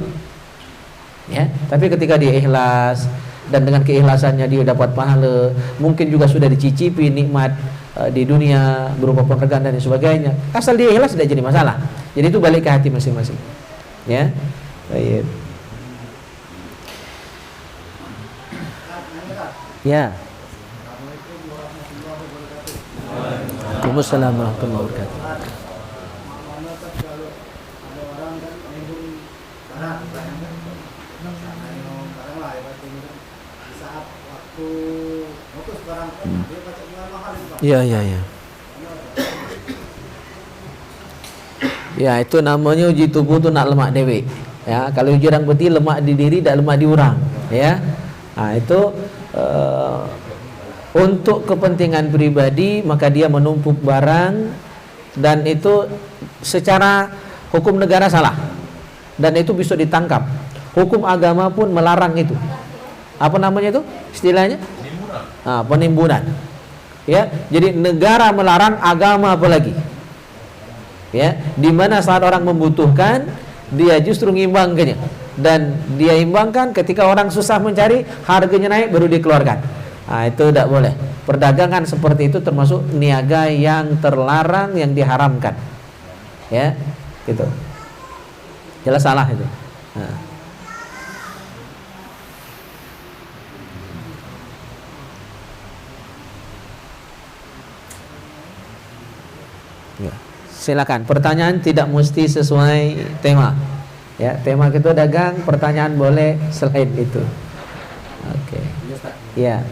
Ya, tapi ketika dia ikhlas dan dengan keikhlasannya dia dapat pahala, mungkin juga sudah dicicipi nikmat di dunia berupa penghargaan dan sebagainya. Asal dia ikhlas tidak jadi masalah. Jadi itu balik ke hati masing-masing. Ya. Baik. Ya. Waalaikumsalam warahmatullahi wabarakatuh. Ya. Ya, itu namanya uji tubuh tu nak lemak dewe. Ya, kalau uji orang putih lemak di diri, tak lemak di orang. Ya. Itu untuk kepentingan pribadi, maka dia menumpuk barang, dan itu secara hukum negara salah, dan itu bisa ditangkap. Hukum agama pun melarang itu. Apa namanya itu istilahnya? Penimbunan. Ya, jadi negara melarang, agama apalagi. Ya, di mana saat orang membutuhkan, dia justru ngimbangkannya, dan dia imbangkan ketika orang susah mencari, harganya naik baru dikeluarkan. Itu tidak boleh. Perdagangan seperti itu termasuk niaga yang terlarang, yang diharamkan. Ya, gitu. Jelas salah itu. Ya. Silakan. Pertanyaan tidak mesti sesuai tema. Ya, tema kita dagang, pertanyaan boleh selain itu. Oke. Ya.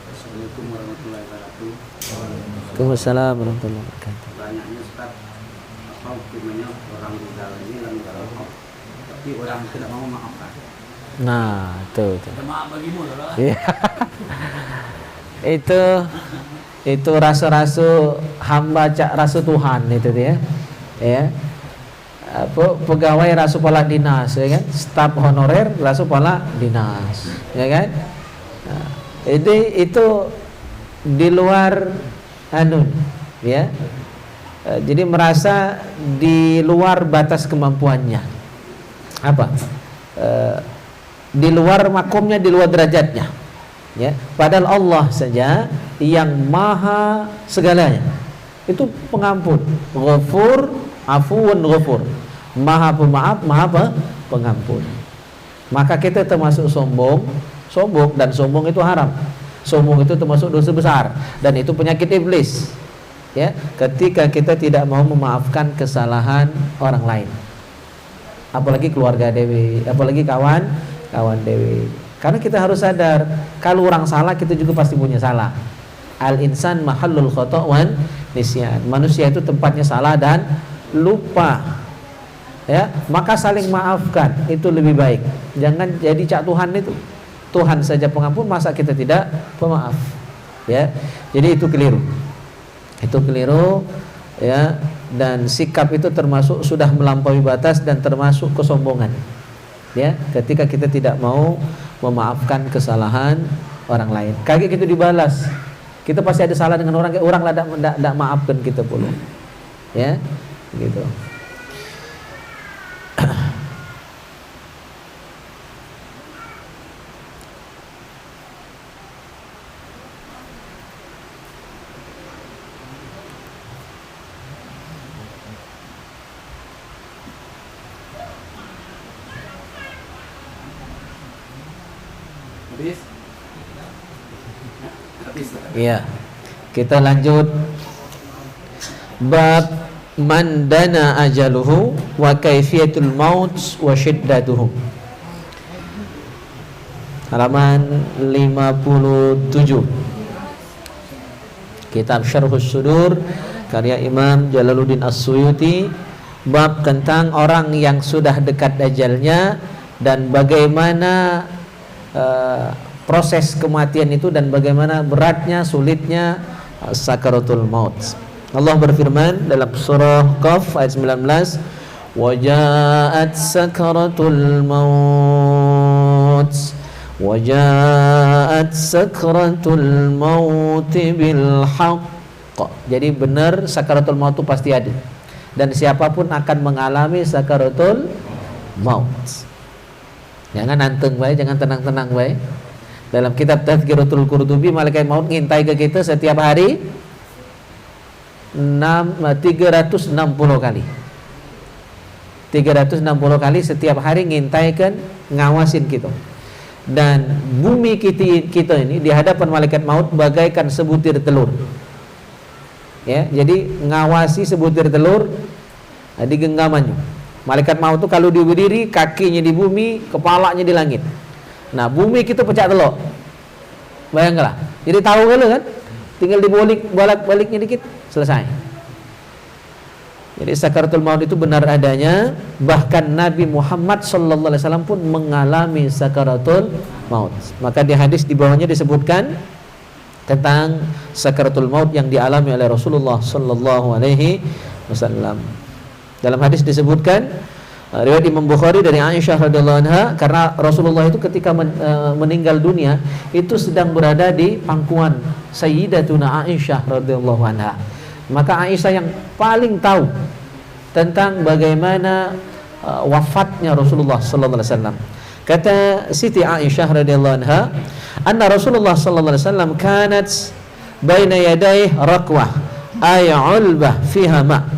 Assalamualaikum warahmatullahi wabarakatuh. Waalaikumsalam warahmatullahi wabarakatuh. Pertanyaannya Ustaz, apa hukumnya orang tinggal ini melanggar Allah, tapi orang tidak mau memaafkan? Nah, itu. Maaf bagimu lah. Itu rasa-rasa hamba cak rasa Tuhan itu dia. Ya. pegawai rasu kepala dinas, ya kan, staf honorer rasu kepala dinas, ya kan. Nah, itu di luar ya. Jadi merasa di luar batas kemampuannya, di luar makomnya, di luar derajatnya, ya. Padahal Allah saja yang maha segalanya, itu pengampun, ghafur, afuun ghafur, maha pemaaf, maha pengampun. Maka kita termasuk sombong, dan sombong itu haram. Sombong itu termasuk dosa besar dan itu penyakit iblis. Ya, ketika kita tidak mau memaafkan kesalahan orang lain, apalagi keluarga dewi, apalagi kawan dewi. Karena kita harus sadar, kalau orang salah kita juga pasti punya salah. Al insan mahallul khata' wan nisyan. Manusia itu tempatnya salah dan lupa. Ya, maka saling maafkan itu lebih baik. Jangan jadi cak Tuhan itu. Tuhan saja pengampun, masa kita tidak pemaaf. Ya. Jadi itu keliru. Itu keliru, ya, dan sikap itu termasuk sudah melampaui batas dan termasuk kesombongan. Ya, ketika kita tidak mau memaafkan kesalahan orang lain. Kayak gitu dibalas. Kita pasti ada salah dengan orang lah tidak maafkan kita pula. Ya, gitu. Ya, kita lanjut bab man dana ajaluhu wa kaifiyatul maut wa syiddatuhu. Halaman 57. Kitab Syarhus Sudur karya Imam Jalaluddin As-Suyuti, bab tentang orang yang sudah dekat ajalnya dan bagaimana proses kematian itu dan bagaimana beratnya, sulitnya sakaratul maut. Allah berfirman dalam surah Qaf ayat 19, "Waja'at sakaratul maut, waja'at sakaratul maut bil haqq." Jadi benar sakaratul maut itu pasti ada. Dan siapapun akan mengalami sakaratul maut. Jangan anteng baik, jangan tenang-tenang baik. Dalam kitab Tazkiratul Qurtubi, malaikat maut ngintai ke kita setiap hari 360 kali. 360 kali setiap hari ngintaikan, ngawasin kita. Dan bumi kita ini di hadapan malaikat maut bagaikan sebutir telur. Ya, jadi ngawasi sebutir telur di genggamannya. Malaikat maut itu kalau dia berdiri, kakinya di bumi, kepalanya di langit. Nah, bumi kita pecah telur. Bayangkanlah. Jadi tahu kan? Tinggal dibolak-baliknya dikit, selesai. Jadi sakaratul maut itu benar adanya. Bahkan Nabi Muhammad SAW pun mengalami sakaratul maut. Maka di hadis di bawahnya disebutkan tentang sakaratul maut yang dialami oleh Rasulullah SAW. Dalam hadis disebutkan, riwayat Imam Bukhari dari Aisyah radhiyallahu anha, karena Rasulullah itu ketika meninggal dunia itu sedang berada di pangkuan Sayyidatuna Aisyah radhiyallahu anha. Maka Aisyah yang paling tahu tentang bagaimana wafatnya Rasulullah sallallahu alaihi wasallam. Kata Siti Aisyah radhiyallahu anha, anna Rasulullah sallallahu alaihi wasallam kanat baina yadayhi raqwah ay ulbah fiha ma.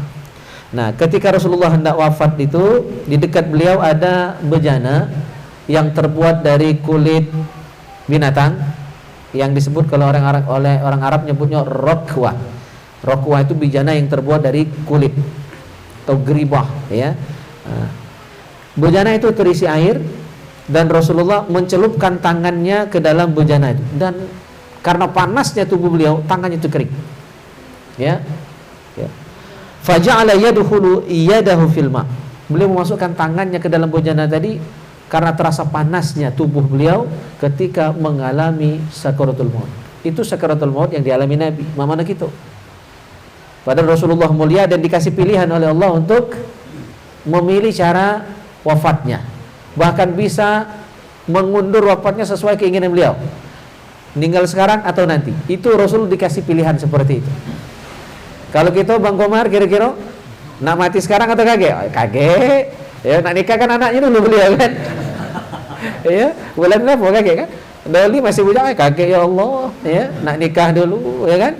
Nah, ketika Rasulullah hendak wafat itu, di dekat beliau ada bejana yang terbuat dari kulit binatang yang disebut kalau oleh orang Arab nyebutnya raqwah. Raqwah itu bejana yang terbuat dari kulit atau geribah, ya. Nah, bejana itu terisi air dan Rasulullah mencelupkan tangannya ke dalam bejana itu, dan karena panasnya tubuh beliau, tangannya itu kering. Ya. Faja'ala yadkhulu yadahu fil ma. Beliau memasukkan tangannya ke dalam bejana tadi karena terasa panasnya tubuh beliau ketika mengalami sakaratul maut. Itu sakaratul maut yang dialami Nabi, mana kita. Padahal Rasulullah mulia dan dikasih pilihan oleh Allah untuk memilih cara wafatnya, bahkan bisa mengundur wafatnya sesuai keinginan beliau, meninggal sekarang atau nanti. Itu Rasul dikasih pilihan seperti itu. Kalau kita Bang Komar kira-kira nak mati sekarang atau kaget? Kaget. Ya, nak nikah kan anaknya dulu beliau kan. Ya, bulan berapa kaget kan? Dali masih bujang, kaget ya Allah. Ya, nak nikah dulu, ya kan?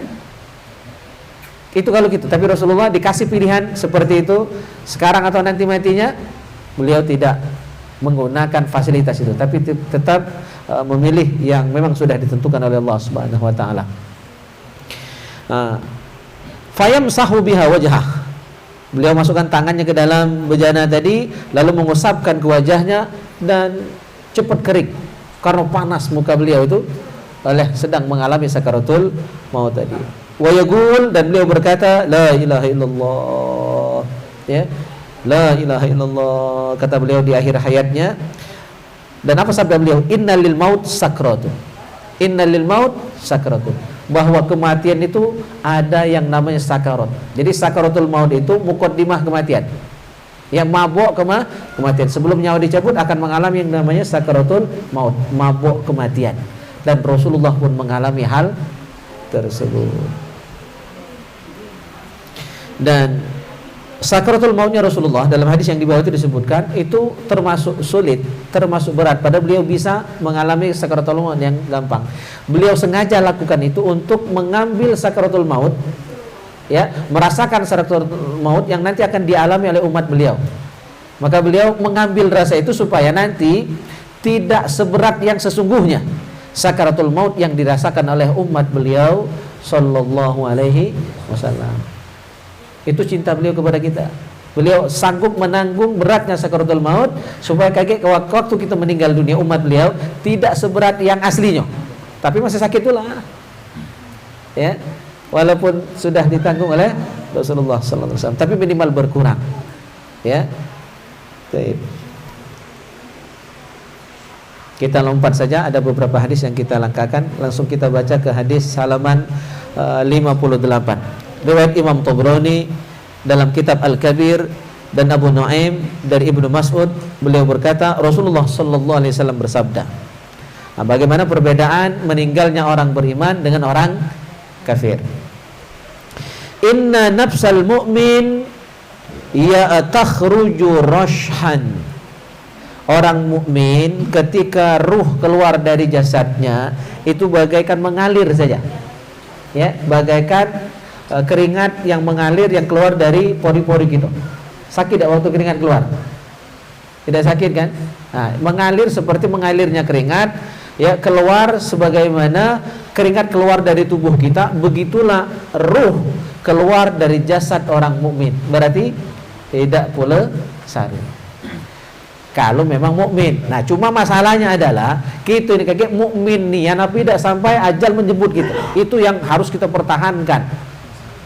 Itu kalau gitu. Tapi Rasulullah dikasih pilihan seperti itu, sekarang atau nanti matinya, beliau tidak menggunakan fasilitas itu, tapi tetap memilih yang memang sudah ditentukan oleh Allah Subhanahu wa taala. Fayamsahu biha wajhah. Beliau masukkan tangannya ke dalam bejana tadi, lalu mengusapkan ke wajahnya dan cepat kering karena panas muka beliau itu oleh sedang mengalami sakaratul maut tadi. Wa yaqul, dan beliau berkata la ilaha illallah. Ya. La ilaha illallah, kata beliau di akhir hayatnya. Dan apa sabda beliau? Innalil maut sakratun. Innalil maut sakratun. Bahwa kematian itu ada yang namanya sakarat. Jadi sakaratul maut itu muqaddimah kematian. Yang mabuk kematian, sebelum nyawa dicabut akan mengalami yang namanya sakaratul maut, mabuk kematian. Dan Rasulullah pun mengalami hal tersebut. Dan sakaratul mautnya Rasulullah dalam hadis yang di bawah itu disebutkan itu termasuk sulit, termasuk berat. Padahal beliau bisa mengalami sakaratul maut yang gampang. Beliau sengaja lakukan itu untuk mengambil sakaratul maut, ya, merasakan sakaratul maut yang nanti akan dialami oleh umat beliau. Maka beliau mengambil rasa itu supaya nanti tidak seberat yang sesungguhnya sakaratul maut yang dirasakan oleh umat beliau sallallahu alaihi wasallam. Itu cinta beliau kepada kita. Beliau sanggup menanggung beratnya sakaratul maut supaya kaget waktu kita meninggal dunia umat beliau tidak seberat yang aslinya. Tapi masih sakit pula. Ya. Walaupun sudah ditanggung oleh Rasulullah sallallahu alaihi wasallam, tapi minimal berkurang. Ya. Baik. Kita lompat saja, ada beberapa hadis yang kita langkahkan. Langsung kita baca ke hadis halaman 58. Riwayat Imam Tabrani dalam kitab Al-Kabir dan Abu Nuaim dari Ibnu Mas'ud, beliau berkata Rasulullah sallallahu alaihi wasallam bersabda. Nah, bagaimana perbedaan meninggalnya orang beriman dengan orang kafir? Inna nafsal mu'min ya takhruju rashhan. Orang mukmin ketika ruh keluar dari jasadnya itu bagaikan mengalir saja. Ya, bagaikan keringat yang mengalir yang keluar dari pori-pori gitu. Sakit tidak waktu keringat keluar? Tidak sakit kan? Nah, mengalir seperti mengalirnya keringat, ya, keluar sebagaimana keringat keluar dari tubuh kita, begitulah ruh keluar dari jasad orang mukmin. Berarti tidak pula sari. Kalau memang mukmin. Nah, cuma masalahnya adalah kita ini kayak mukmin nih, ya, tapi tidak sampai ajal menjemput kita. Itu yang harus kita pertahankan.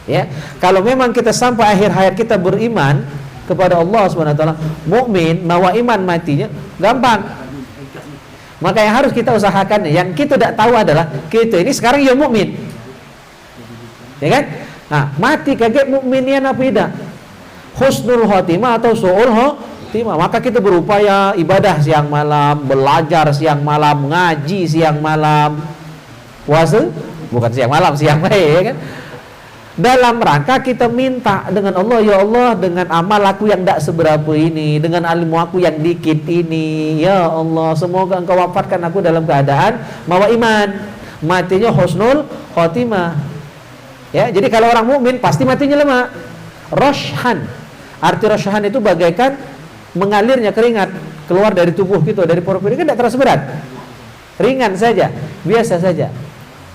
Ya, kalau memang kita sampai akhir hayat kita beriman kepada Allah Subhanahu wa taala, mukmin, mawa iman matinya gampang. Maka yang harus kita usahakan, yang kita tidak tahu adalah kita ini sekarang ya mukmin. Ya kan? Nah, mati kaget mukminnya apa tidak? Husnul khotimah atau su'ul khotimah. Maka kita berupaya ibadah siang malam, belajar siang malam, ngaji siang malam. Puasa bukan siang malam, siang ya kan? Dalam rangka kita minta dengan Allah, ya Allah, dengan amal aku yang tidak seberapa ini, dengan ilmu aku yang dikit ini, ya Allah, semoga Engkau wafatkan aku dalam keadaan mawa iman, matinya husnul khotimah. Ya, jadi kalau orang mukmin pasti matinya lemah. Rashhan, arti rashhan itu bagaikan mengalirnya keringat keluar dari tubuh kita, dari pori-pori, kan tidak terasa berat, ringan saja, biasa saja.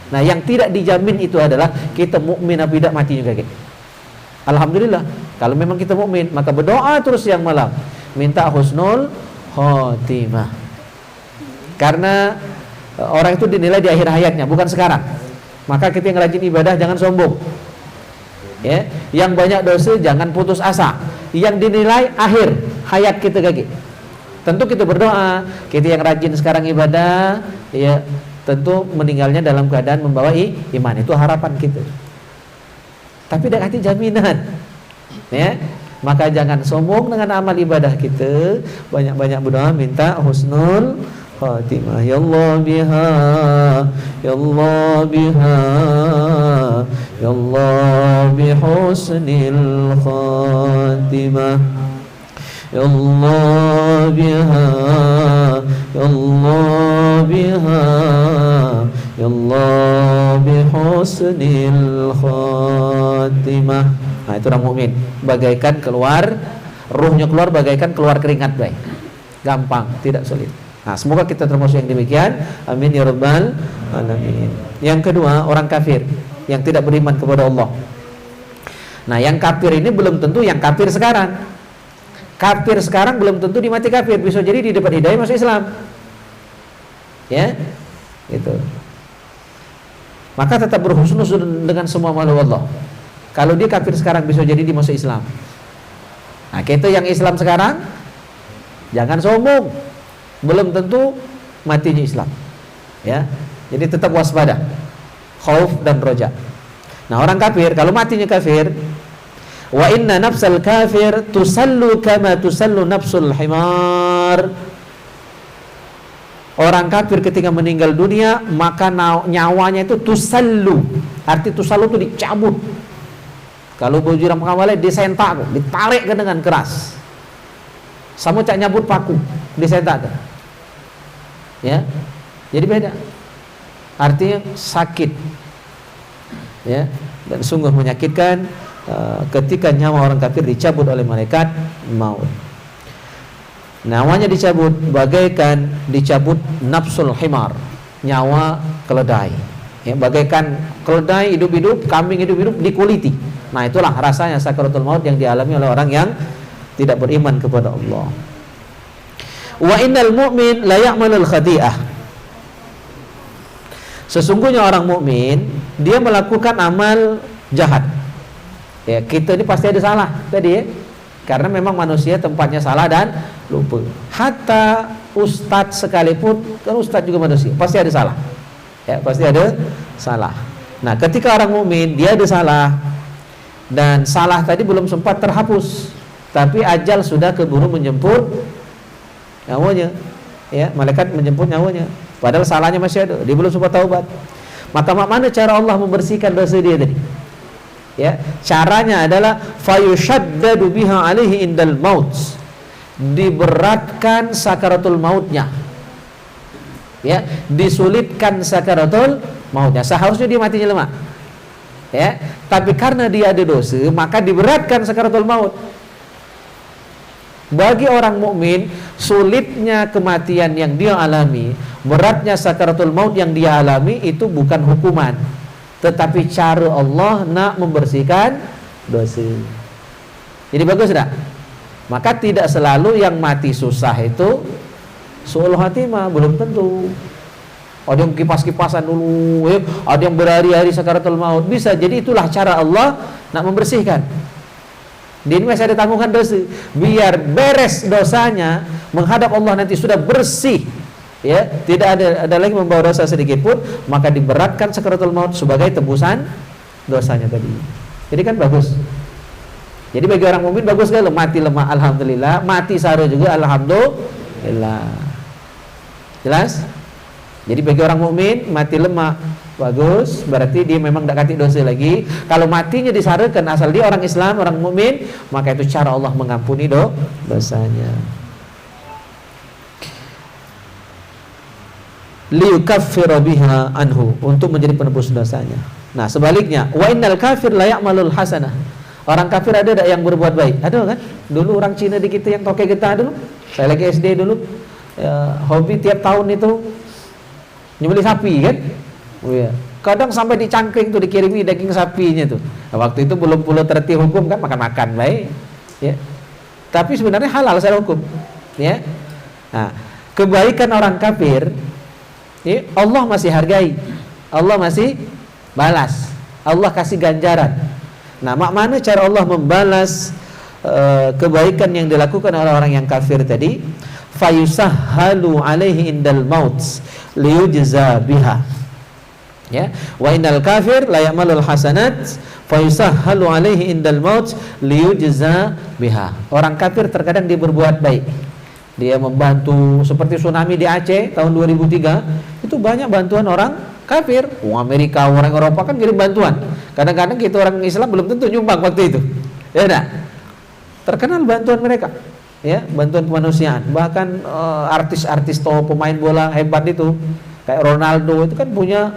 Nah, yang tidak dijamin itu adalah kita mukmin apa tidak matinya kaget. Alhamdulillah, kalau memang kita mukmin, maka berdoa terus siang malam, minta husnul khotimah. Karena orang itu dinilai di akhir hayatnya, bukan sekarang. Maka kita yang rajin ibadah jangan sombong. Ya, yang banyak dosa jangan putus asa. Yang dinilai akhir hayat kita kaget. Tentu kita berdoa, kita yang rajin sekarang ibadah, ya, tentu meninggalnya dalam keadaan membawa iman. Itu harapan kita. Tapi tidak ada jaminan. Ya. Maka jangan sombong dengan amal ibadah kita, banyak-banyak berdoa minta husnul khatimah. Ya Allah biha, ya Allah biha, ya Allah bihusnil khatimah. Ya Allah biha, ya Allah biha, ya Allah bihusnil khatimah. Nah, itu orang mukmin. Bagaikan keluar, ruhnya keluar bagaikan keluar keringat, baik. Gampang, tidak sulit. Nah, semoga kita termasuk yang demikian. Amin ya rabbal alamin. Yang kedua, orang kafir yang tidak beriman kepada Allah. Nah, yang kafir ini belum tentu yang kafir sekarang. Kafir sekarang belum tentu dimati kafir, bisa jadi di depan hidayah masuk Islam. Ya, itu. Maka tetap berhusnuzon dengan semua makhluk Allah. Kalau dia kafir sekarang bisa jadi dia masuk Islam. Nah, kita yang Islam sekarang jangan sombong. Belum tentu matinya Islam. Ya. Jadi tetap waspada. Khauf dan roja. Nah, orang kafir kalau matinya kafir, wa inna nafsal kafir tusallu kama tusallu nafsul himar. Orang kafir ketika meninggal dunia maka nyawanya itu tusallu. Arti tusallu itu dicabut. Kalau baju ram kawale disentak, ditarik ke dengan keras. Sama cak nyabut paku, disentak ke. Ya. Jadi beda. Artinya sakit. Ya, dan sungguh menyakitkan ketika nyawa orang kafir dicabut oleh malaikat maut. Nyawanya dicabut bagaikan dicabut nafsul himar, nyawa keledai. Ya, bagaikan keledai hidup-hidup, kambing hidup-hidup dikuliti. Nah, itulah rasanya sakaratul maut yang dialami oleh orang yang tidak beriman kepada Allah. Wa innal mu'min la ya'malul khati'ah. Sesungguhnya orang mukmin dia melakukan amal jahat. Ya, kita ini pasti ada salah tadi ya. Karena memang manusia tempatnya salah dan lupa. Hatta ustadz sekalipun, kan ustadz juga manusia, pasti ada salah. Ya, pasti ada salah. Nah, ketika orang mukmin dia ada salah dan salah tadi belum sempat terhapus, tapi ajal sudah keburu menjemput nyawanya. Ya, malaikat menjemput nyawanya. Padahal salahnya masih ada, dia belum sempat taubat. Maka mana cara Allah membersihkan dosa dia tadi? Ya, caranya adalah fayushaddadu biha alaihi indal maut. Diberatkan sakaratul mautnya. Ya, disulitkan sakaratul mautnya. Seharusnya dia matinya lemah. Ya, tapi karena dia ada dosa, maka diberatkan sakaratul maut. Bagi orang mukmin, sulitnya kematian yang dia alami, beratnya sakaratul maut yang dia alami itu bukan hukuman, tetapi cara Allah nak membersihkan dosa. Jadi bagus tak? Maka tidak selalu yang mati susah itu su'ul khatimah, belum tentu. Ada yang kipas-kipasan dulu, ada yang berhari-hari sakaratul maut. Bisa jadi itulah cara Allah nak membersihkan. Dia ini masih ada tanggungan dosa. Biar beres dosanya, menghadap Allah nanti sudah bersih. Ya, tidak ada lagi membawa dosa sedikit pun, maka diberatkan sakaratul maut sebagai tebusan dosanya tadi. Jadi kan bagus. Jadi bagi orang mukmin bagus kalau mati lemah alhamdulillah, mati saro juga alhamdulillah. Jelas? Jadi bagi orang mukmin mati lemah bagus, berarti dia memang tidak katik dosa lagi. Kalau matinya disarekan asal dia orang Islam, orang mukmin, maka itu cara Allah mengampuni dosanya. Liyukaffira biha anhu, untuk menjadi penebus dosanya. Nah, sebaliknya, wa innal kafir la ya'malul hasanah. Orang kafir ada tak yang berbuat baik? Ada kan? Dulu orang Cina di kita yang toke kita dulu. Saya lagi SD dulu, hobi tiap tahun itu nyembelih sapi kan? Oh iya. Kadang sampai di cangkring tuh dikirimi daging sapinya tuh. Nah, waktu itu belum pula tertib hukum kan, makan-makan baik. Ya. Tapi sebenarnya halal secara hukum. Ya. Nah, kebaikan orang kafir ya, Allah masih hargai, Allah masih balas, Allah kasih ganjaran. Nah, mana cara Allah membalas kebaikan yang dilakukan oleh orang yang kafir tadi? Fayusahhalu alaihi indal maut liyujza biha. Ya, wa innal kafir la ya'malul hasanat fayusahhalu alaihi indal maut liyujza biha. Orang kafir terkadang dia berbuat baik. Dia membantu, seperti tsunami di Aceh tahun 2003, itu banyak bantuan orang kafir. Amerika, orang Eropa kan kirim bantuan. Kadang-kadang kita orang Islam belum tentu nyumbang waktu itu. Ya enggak? Terkenal bantuan mereka. Ya, bantuan kemanusiaan. Bahkan artis-artis atau pemain bola hebat itu, kayak Ronaldo itu kan punya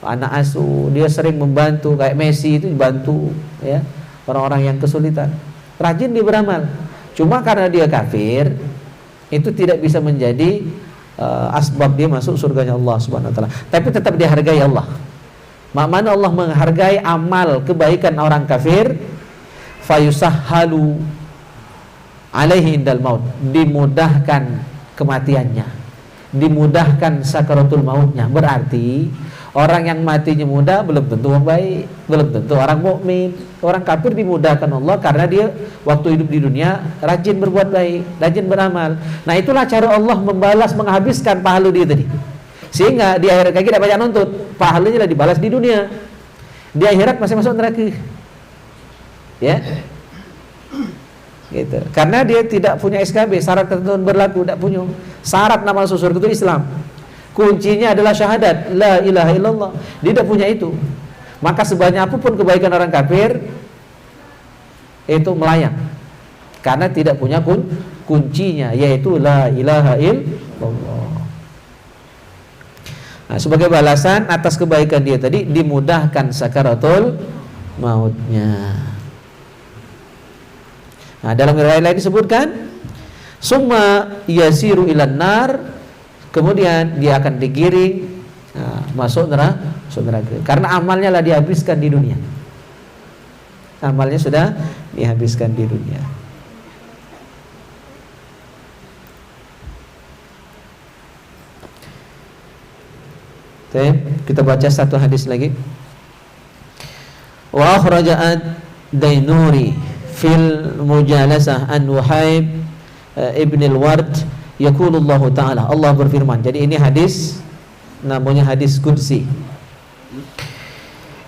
anak asuh, dia sering membantu. Kayak Messi itu bantu, ya, orang-orang yang kesulitan. Rajin dia beramal. Cuma karena dia kafir, itu tidak bisa menjadi asbab dia masuk surganya Allah Subhanahu wa taala. Tapi tetap dihargai Allah. Mana Allah menghargai amal kebaikan orang kafir, fayusahhalu alaihi indal maut, dimudahkan kematiannya, dimudahkan sakaratul mautnya. Berarti orang yang matinya muda belum tentu orang baik, belum tentu orang mukmin. Orang kafir dimudahkan Allah karena dia waktu hidup di dunia rajin berbuat baik, rajin beramal. Nah, itulah cara Allah membalas, menghabiskan pahala dia tadi. Sehingga di akhirat kaki tidak banyak nuntut, pahalanya lah dibalas di dunia. Di akhirat masih masuk neraka. Ya. Gitu. Karena dia tidak punya SKB, syarat ketentuan berlaku, tidak punya. Syarat nama masuk surga itu Islam. Kuncinya adalah syahadat la ilaha illallah. Dia tidak punya itu. Maka sebanyak apapun kebaikan orang kafir itu melayang, karena tidak punya kuncinya, yaitu la ilaha illallah. Nah, sebagai balasan atas kebaikan dia tadi, dimudahkan sakaratul mautnya. Nah, dalam riwayat lain disebutkan summa yasiru ilan nar, kemudian dia akan digiring masuk neraka, karena amalnya lah dihabiskan di dunia. Amalnya sudah dihabiskan di dunia. Oke, kita baca satu hadis lagi. Wa akhraja ad-Dainuri fil mujalasah an Wahib ibn al-Ward yaqulu Allah Ta'ala, Allah berfirman. Jadi ini hadis namanya hadis qudsi.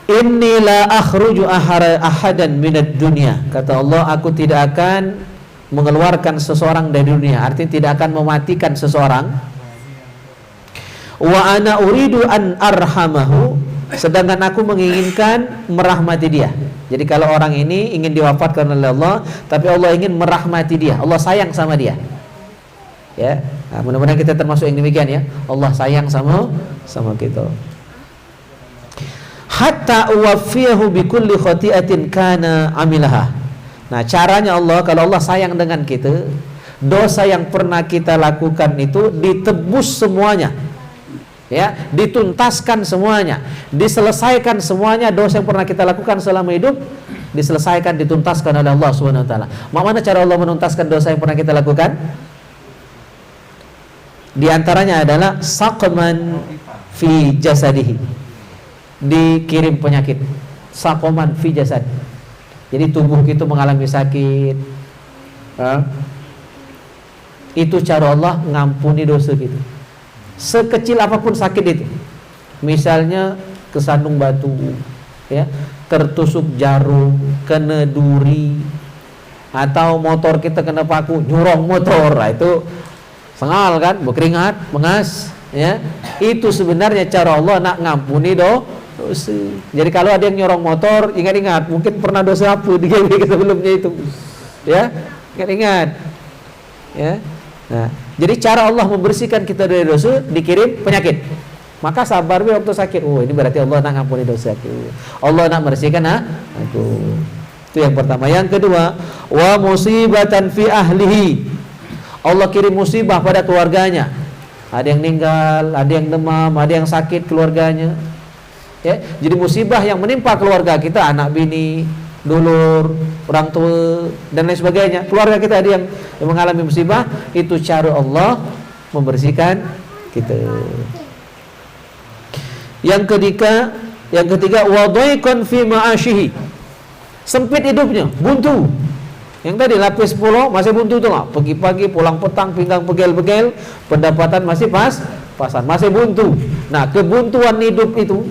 Inni la akhruju ahadan minad dunya, kata Allah, aku tidak akan mengeluarkan seseorang dari dunia, artinya tidak akan mematikan seseorang. Wa ana uridu an arhamahu, sedangkan aku menginginkan merahmati dia. Jadi kalau orang ini ingin diwafatkan oleh Allah, tapi Allah ingin merahmati dia, Allah sayang sama dia. Ya, nah, mudah-mudahan kita termasuk yang demikian ya. Allah sayang sama kita. Hatta uwaffiyahu bikulli khati'atin kana amilaha. Nah, caranya Allah, kalau Allah sayang dengan kita, dosa yang pernah kita lakukan itu ditebus semuanya. Ya, dituntaskan semuanya, diselesaikan semuanya. Dosa yang pernah kita lakukan selama hidup diselesaikan, dituntaskan oleh Allah Subhanahu wa taala. Bagaimana cara Allah menuntaskan dosa yang pernah kita lakukan? Di antaranya adalah saqman fi jasadihi, dikirim penyakit, saqman fi jasad. Jadi tubuh kita mengalami sakit, itu cara Allah ngampuni dosa kita. Sekecil apapun sakit itu, misalnya kesandung batu, ya, tertusuk jarum, kena duri, atau motor kita kena paku, nyurong motor, nah, itu sengal kan, berkeringat, mengas, ya. Itu sebenarnya cara Allah nak ngampuni dosa. Jadi kalau ada yang nyorong motor, ingat-ingat, mungkin pernah dosa apa di sebelumnya itu, ya, ingat-ingat, ya. Nah, jadi cara Allah membersihkan kita dari dosa, dikirim penyakit. Maka sabar waktu sakit. Oh, ini berarti Allah nak ngampuni dosaku, Allah nak membersihkan aku. Itu yang pertama. Yang kedua, wa musibatan fi ahlihi, Allah kirim musibah pada keluarganya. Ada yang meninggal, ada yang demam, ada yang sakit keluarganya. Ya, jadi musibah yang menimpa keluarga kita, anak bini, dulur, orang tua dan lain sebagainya. Keluarga kita ada yang mengalami musibah, itu cara Allah membersihkan kita. Yang ketiga wadaiqan fi ma'asyihi, sempit hidupnya, buntu. Yang tadi lapis 10 masih buntu tuh nggak? Pagi-pagi pulang petang, pinggang pegel-pegel, pendapatan masih pas-pasan, masih buntu. Nah, kebuntuan hidup itu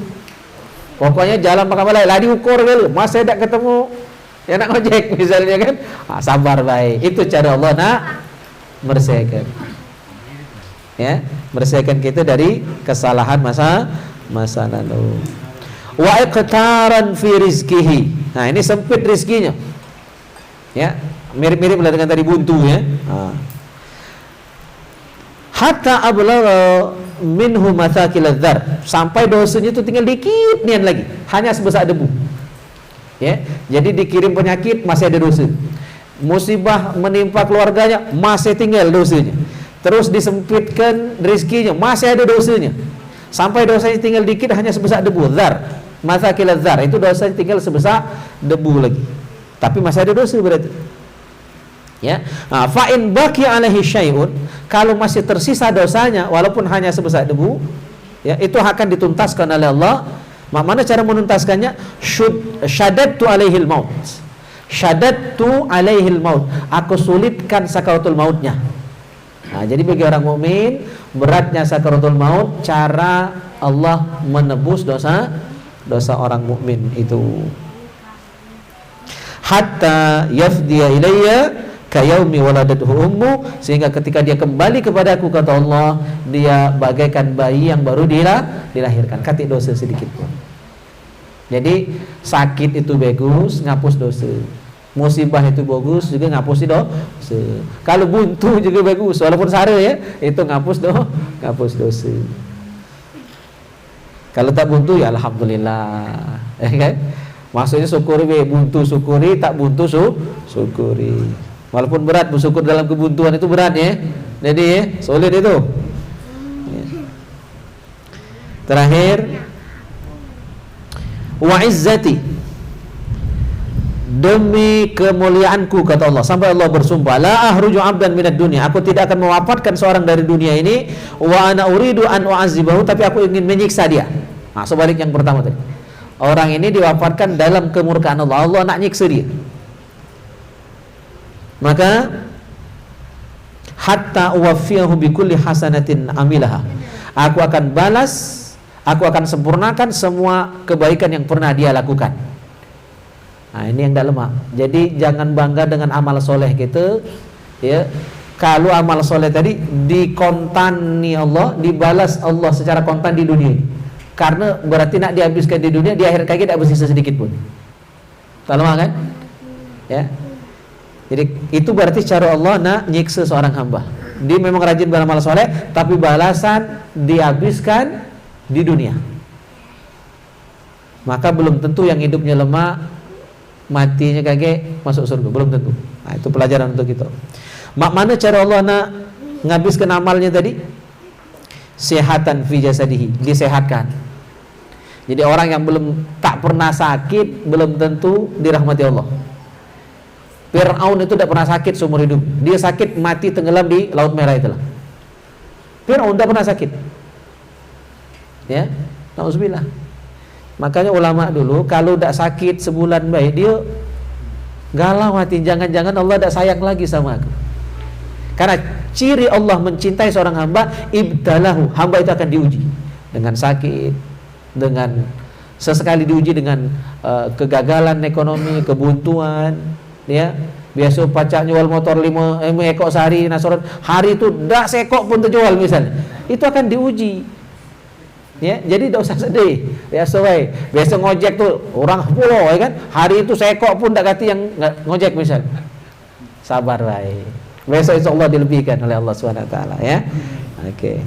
Pokoknya jalan pakai balai, lah diukur dulu, masih tidak ketemu ya nak ngojek misalnya kan, sabar baik. Itu cara Allah nak meresahkan, ya, meresahkan kita dari kesalahan masa lalu. Wa iqtaran fi rizkihi. Nah, ini sempit rizkinya, ya, mirip-mirip dengan tadi buntu ya. Hatta ablagha minhu mathakil dzar, sampai dosanya itu tinggal dikit nian lagi, hanya sebesar debu. Ya, jadi dikirim penyakit masih ada dosa. Musibah menimpa keluarganya masih tinggal dosanya. Terus disempitkan rezekinya masih ada dosanya. Sampai dosanya tinggal dikit hanya sebesar debu, dzar. Mathakil dzar itu dosanya tinggal sebesar debu lagi. Tapi masih ada dosa berarti. Ya, fa in baqi alaihi syai'un, kalau masih tersisa dosanya walaupun hanya sebesar debu, ya, itu akan dituntaskan oleh Allah. Mana cara menuntaskannya? Syaddadtu alaihil maut. Syaddadtu alaihil maut. Aku sulitkan sakaratul mautnya. Nah, jadi bagi orang mukmin beratnya sakaratul maut, cara Allah menebus dosa orang mukmin itu. Hatta yafdiya ilayya kayaumi waladathu ummu, sehingga ketika dia kembali kepadaku, kata Allah, dia bagaikan bayi yang baru dilahirkan, katik dosa sedikit pun. Jadi sakit itu bagus, ngapus dosa. Musibah itu bagus, juga ngapus dosa. Kalau buntu juga bagus, walaupun sara ya, itu ngapus dosa. Kalau tak buntu ya alhamdulillah, kan? Maksudnya syukuri, buntu syukuri, tak buntu syukuri. Walaupun berat, bersyukur dalam kebuntuan itu berat ya. Jadi ya, solid itu. Terakhir, wa izzati, demi kemuliaanku, kata Allah, sampai Allah bersumpah, la ahruju abdan minad dunya, aku tidak akan mewafatkan seorang dari dunia ini, wa ana uridu an u'azibahu, tapi aku ingin menyiksa dia. Nah, sebalik yang pertama tadi. Orang ini diwafatkan dalam kemurkaan Allah, Allah nak nyiksa dia. Maka hatta uwaffiyahu bikulli hasanatin amilaha, aku akan balas, aku akan sempurnakan semua kebaikan yang pernah dia lakukan. Nah, ini yang tidak lemah. Jadi jangan bangga dengan amal soleh kita, ya. Kalau amal soleh tadi dikontani Allah, dibalas Allah secara kontan di dunia ini, karena berarti nak dihabiskan di dunia, di akhir kaki tidak bersisa sedikit pun. Tak lemah kan? Ya. Jadi itu berarti cara Allah nak nyiksa seorang hamba. Dia memang rajin beramal soleh, tapi balasan dihabiskan di dunia. Maka belum tentu yang hidupnya lemah, matinya kaget masuk surga, belum tentu. Nah, itu pelajaran untuk kita. Mana cara Allah nak nghabiskan amalnya tadi? Sehatan fi jasadihi, disehatkan. Jadi orang yang belum tak pernah sakit belum tentu dirahmati Allah. Fir'aun itu tidak pernah sakit seumur hidup. Dia sakit mati tenggelam di Laut Merah itulah. Fir'aun tidak pernah sakit. Ya, na'udzubillah. Makanya ulama dulu kalau tidak sakit sebulan baik, dia galau hati, jangan-jangan Allah tidak sayang lagi sama aku. Karena ciri Allah mencintai seorang hamba, ibtalahu, hamba itu akan diuji dengan sakit, dengan sesekali diuji dengan kegagalan ekonomi, kebuntuan. Ya, biasa pacak jual motor 5 ekor sehari, nasoran hari itu dak sekok pun terjual misalnya, itu akan diuji. Ya, jadi tidak usah sedih. Biasa ngojek tuh orang 10 ya kan, hari itu sekok pun dak kati yang ngojek misalnya. Sabar baik. Besok insyaallah dilebihkan oleh Allah SWT ya. Oke.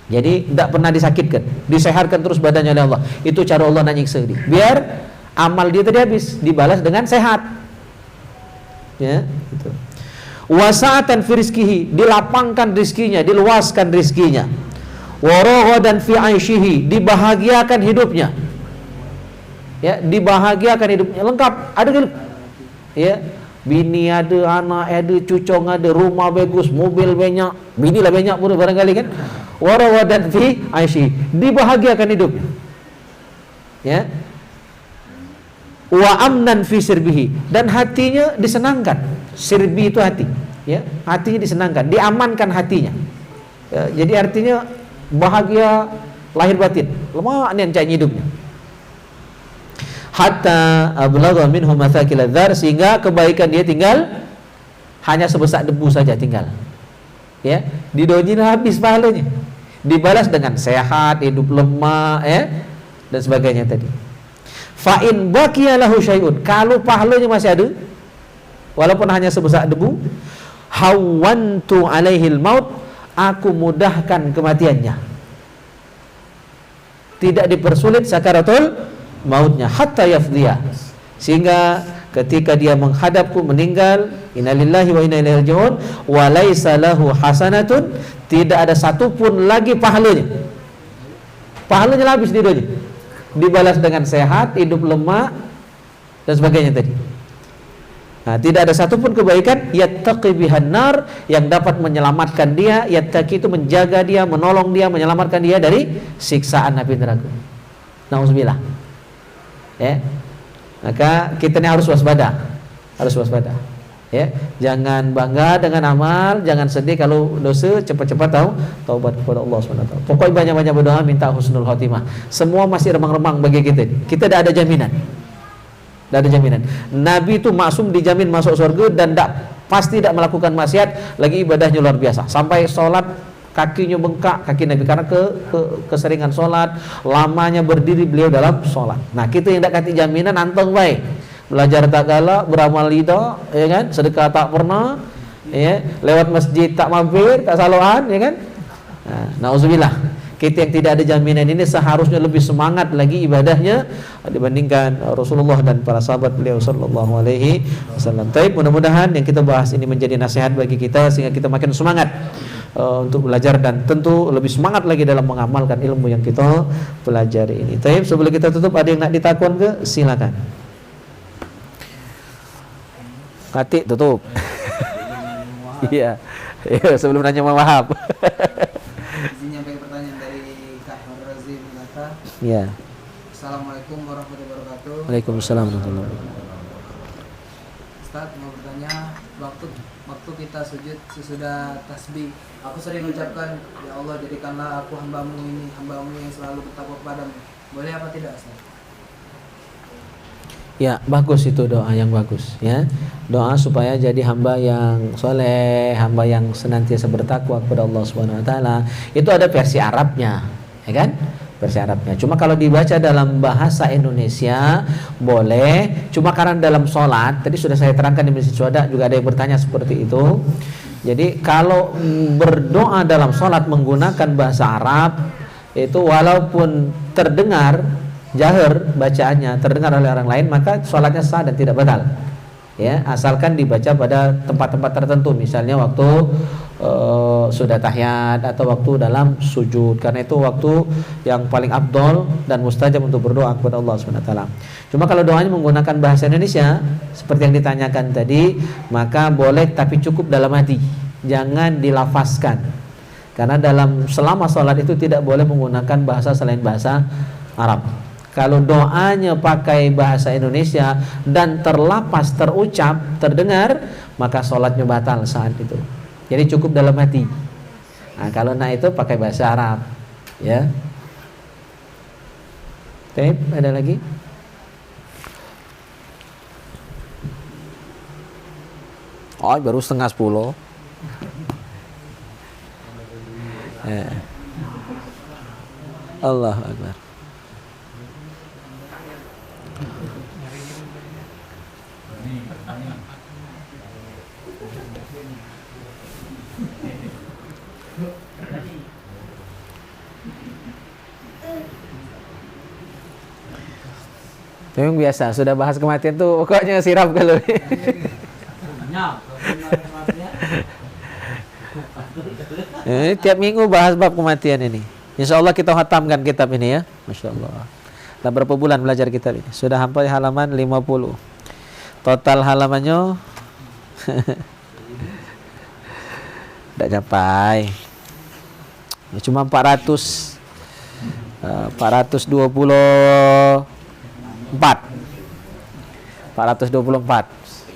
Jadi tidak pernah disakitkan, disehatkan terus badannya oleh Allah. Itu cara Allah nak nyiksa dia. Biar amal dia tadi habis, dibalas dengan sehat. Ya, gitu. Wasa'atan fi rizkihi, dilapangkan rizkinya, diluaskan rizkinya. Waraghadan fi 'aishihi, dibahagiakan hidupnya. Ya, dibahagiakan hidupnya lengkap, ada gitu. Ya, bini ada, anak ada, cucong ada, rumah bagus, mobil banyak, bini lah banyak pun barangkali kan. Waraghadan fi 'aishihi, dibahagiakan hidupnya. Ya. Wa amnan fi sirbihi, dan hatinya disenangkan. Sirbi itu hati, ya, hatinya disenangkan, diamankan hatinya. Ya, jadi artinya bahagia lahir batin, lemah nian cai hidupnya. hatta ablagha minhu mathaqil dzar, sehingga kebaikan dia tinggal hanya sebesar debu saja tinggal. Ya, di dunia habis pahalanya. Dibalas dengan sehat, hidup lemah, dan sebagainya tadi. Fa in baqiya lahu syai'un, kalau pahalanya masih ada walaupun hanya sebesar debu, hawantu alaihil maut, aku mudahkan kematiannya. Tidak dipersulit sakaratul mautnya hatta yafdhiya, sehingga ketika dia menghadapku meninggal, innalillahi wa inna ilaihi raji'un, wa laisa lahu hasanatun, tidak ada satupun lagi pahalanya. Pahalanya habis di dunia. Dibalas dengan sehat, hidup lemah dan sebagainya tadi. Nah, tidak ada satupun kebaikan yattaqi bihan nar, yang dapat menyelamatkan dia. Yattaqi itu menjaga dia, menolong dia, menyelamatkan dia dari siksaan api neraka. Nauzubillah. Ya. Maka kita ini harus waspada. Harus waspada. Ya, jangan bangga dengan amal, jangan sedih kalau dosa, cepat-cepat taubat kepada Allah SWT. Pokoknya banyak-banyak berdoa, minta husnul khotimah. Semua masih remang-remang bagi kita. Kita tidak ada jaminan. Tidak ada jaminan. Nabi itu maksum, dijamin masuk surga dan pasti tidak melakukan maksiat, lagi ibadahnya luar biasa. Sampai sholat kakinya bengkak kaki Nabi karena keseringan sholat, lamanya berdiri beliau dalam sholat. Nah, kita yang tidak kasih jaminan anteng baik. Belajar tak galak, beramal lidah, ya kan? Sedekah tak pernah, ya, lewat masjid tak mampir, tak saluan, ya kan? Nah, nauzubillah. Kita yang tidak ada jaminan ini seharusnya lebih semangat lagi ibadahnya dibandingkan Rasulullah dan para sahabat beliau sallallahu alaihi wasallam. Baik, mudah-mudahan yang kita bahas ini menjadi nasihat bagi kita sehingga kita makin semangat untuk belajar dan tentu lebih semangat lagi dalam mengamalkan ilmu yang kita pelajari ini. Baik, sebelum kita tutup, ada yang nak ditakon ke? Silakan. Katik tutup. Iya. Sebelum nanya Mang Wahab. Izin nyampai pertanyaan dari Kak Razim Nata. Iya. Assalamualaikum warahmatullahi wabarakatuh. Waalaikumsalam warahmatullahi wabarakatuh. Ustaz mau bertanya, waktu kita sujud sesudah tasbih, aku sering mengucapkan, ya Allah jadikanlah aku hambamu ini, hambamu yang selalu bertakwa kepadamu. Boleh apa tidak, Ustaz? Ya, bagus itu doa yang bagus ya. Doa supaya jadi hamba yang soleh, hamba yang senantiasa bertakwa kepada Allah Subhanahu wa taala. Itu ada versi Arabnya, ya kan? Versi Arabnya. Cuma kalau dibaca dalam bahasa Indonesia boleh, cuma karena dalam sholat, tadi sudah saya terangkan di Masjid Syuhada juga ada yang bertanya seperti itu. Jadi kalau berdoa dalam sholat menggunakan bahasa Arab itu walaupun terdengar jahar bacaannya terdengar oleh orang lain, maka sholatnya sah dan tidak batal. Ya, asalkan dibaca pada tempat-tempat tertentu, misalnya waktu sudah tahiyat atau waktu dalam sujud, karena itu waktu yang paling afdol dan mustajab untuk berdoa kepada Allah SWT. Cuma kalau doanya menggunakan bahasa Indonesia seperti yang ditanyakan tadi, maka boleh tapi cukup dalam hati, jangan dilafazkan. Karena selama sholat itu tidak boleh menggunakan bahasa selain bahasa Arab. Kalau doanya pakai bahasa Indonesia dan terlapas, terucap, terdengar, maka sholatnya batal saat itu. Jadi cukup dalam hati. Nah, kalau nak itu pakai bahasa Arab, ya. Oke, ada lagi? Oh, baru 9:30. Allahu Akbar. Memang biasa, sudah bahas kematian tuh pokoknya sirap kalau. Tiap minggu bahas bab kematian ini. Insya Allah kita khatamkan kitab ini ya. Masya Allah. Sudah berapa bulan belajar kitab ini? Sudah sampai halaman 50. Total halamannya tidak capai. Ya, cuma 424.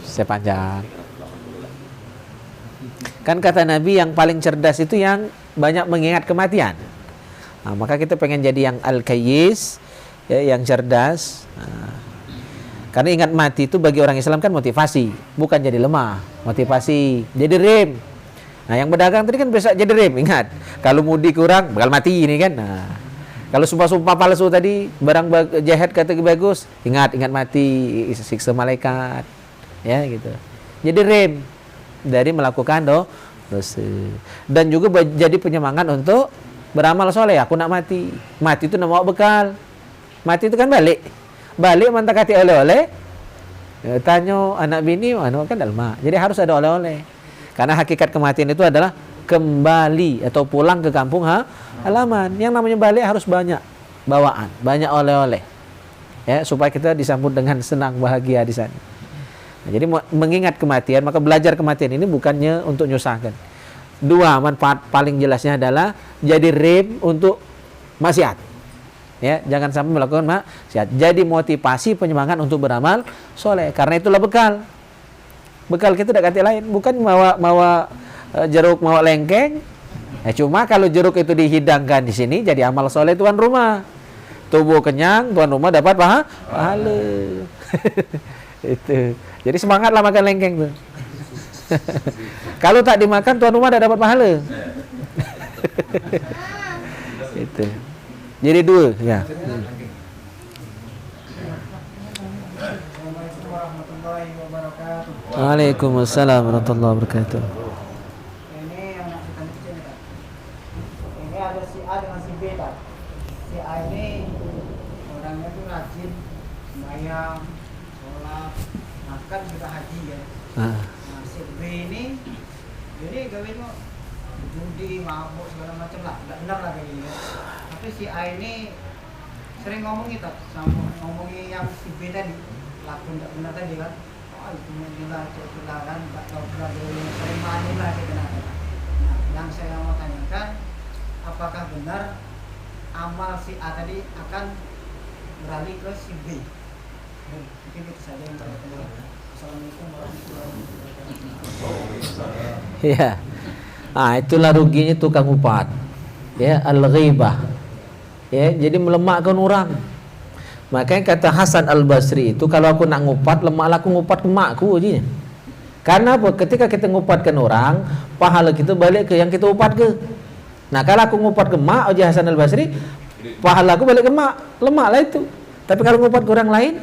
Sepanjang. Kan kata Nabi yang paling cerdas itu yang banyak mengingat kematian. Nah, maka kita pengen jadi yang al-kayyis, ya, yang cerdas. Nah, Karena ingat mati itu bagi orang Islam kan motivasi, bukan jadi lemah, motivasi, jadi rem. Nah, yang berdagang tadi kan bisa jadi rem, ingat. Kalau mudik kurang bakal mati ini kan. Nah, kalau sumpah-sumpah palsu tadi, barang jahat kata bagus, ingat mati, siksa malaikat. Ya gitu. Jadi rem dari melakukan dosa. Dan juga jadi penyemangat untuk beramal soleh. Aku nak mati. Mati itu nak bawa bekal. Mati itu kan balik mantap kati oleh-oleh. Tanya anak bini, kan dalma. Jadi harus ada oleh-oleh. Karena hakikat kematian itu adalah kembali atau pulang ke kampung halaman. Yang namanya balik harus banyak bawaan, banyak oleh-oleh. Ya, supaya kita disambut dengan senang bahagia di sana. Nah, jadi mengingat kematian, maka belajar kematian ini bukannya untuk nyusahkan. Dua manfaat paling jelasnya adalah jadi rem untuk maksiat. Ya, jangan sampai melakukan maksiat. Jadi motivasi penyemangat untuk beramal soleh. Karena itulah bekal. Bekal kita tidak ganti lain, bukan mawa jeruk, mawa lengkeng. Cuma kalau jeruk itu dihidangkan di sini jadi amal soleh tuan rumah. Tubuh kenyang, tuan rumah dapat pahala. Itu. Jadi semangatlah makan lengkeng tuh. Kalau tak dimakan tuan rumah tidak dapat pahala. Itu. Jadi dua, ya. Assalamualaikum warahmatullahi wabarakatuh. Waalaikumsalam warahmatullahi wabarakatuh. Ini yang nak kita cerita Kak. Ini ada si A dengan si B Kak. Si A ini orangnya tuh rajin sembahyang, sholat, makan juga haji ya. Nah, si B ini gawainya judi, mabuk segala macam lah, nggak benar lah kayak gini ya. Tapi si A ini sering ngomong gitu, sama ngomongin yang si B tadi, laku nggak benar tadi kan. Oh itu mungkinlah, itulah kan, nggak tahu sering main lah gitu. Nah, yang saya mau tanyakan, apakah benar amal si A tadi akan beralih ke si B? Mungkin itu saja yang saya tanyakan. Assalamualaikum warahmatullahi wabarakatuh. Ya. Itulah ruginya tukang upat. Ya, al-ghibah. Ya, jadi melemahkan orang. Makanya kata Hasan Al-Basri itu, kalau aku nak ngupat, lemahlah aku ngupat ke makku aja. Karena apa? Ketika kita ngupatkan orang, pahala kita balik ke yang kita upat ke. Nah, kalau aku ngupat ke mak, aja Hasan Al-Basri, pahala aku balik ke mak, lemahlah itu. Tapi kalau ngupat ke orang lain,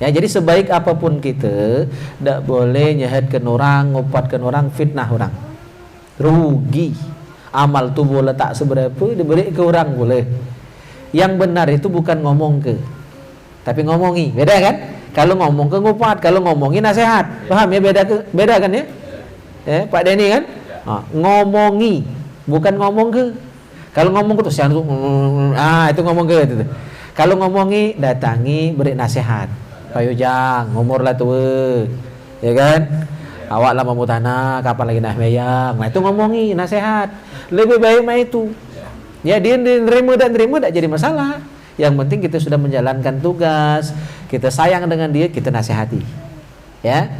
ya, jadi sebaik apapun kita, tidak boleh nyahatkan orang, ngupatkan orang, fitnah orang. Rugi. Amal tu boleh tak seberapa, diberi ke orang boleh. Yang benar itu bukan ngomong ke, tapi ngomongi. Beda kan? Kalau ngomong ke ngupat, kalau ngomongin nasihat. Paham ya? Beda kan ya? Pak Denny kan? Ngomongi, bukan ngomong ke. Kalau ngomong ke tuh itu ngomong ke itu. Kalau ngomongi, datangi, beri nasihat. Payo jang, umur lah tua, ya kan? Awak lah mau tanah, kapan lagi nak bayang? Nah itu ngomongi, nasihat. Lebih baik mah itu. Ya dia nerima dan terima tak jadi masalah. Yang penting kita sudah menjalankan tugas, kita sayang dengan dia, kita nasihati. Ya.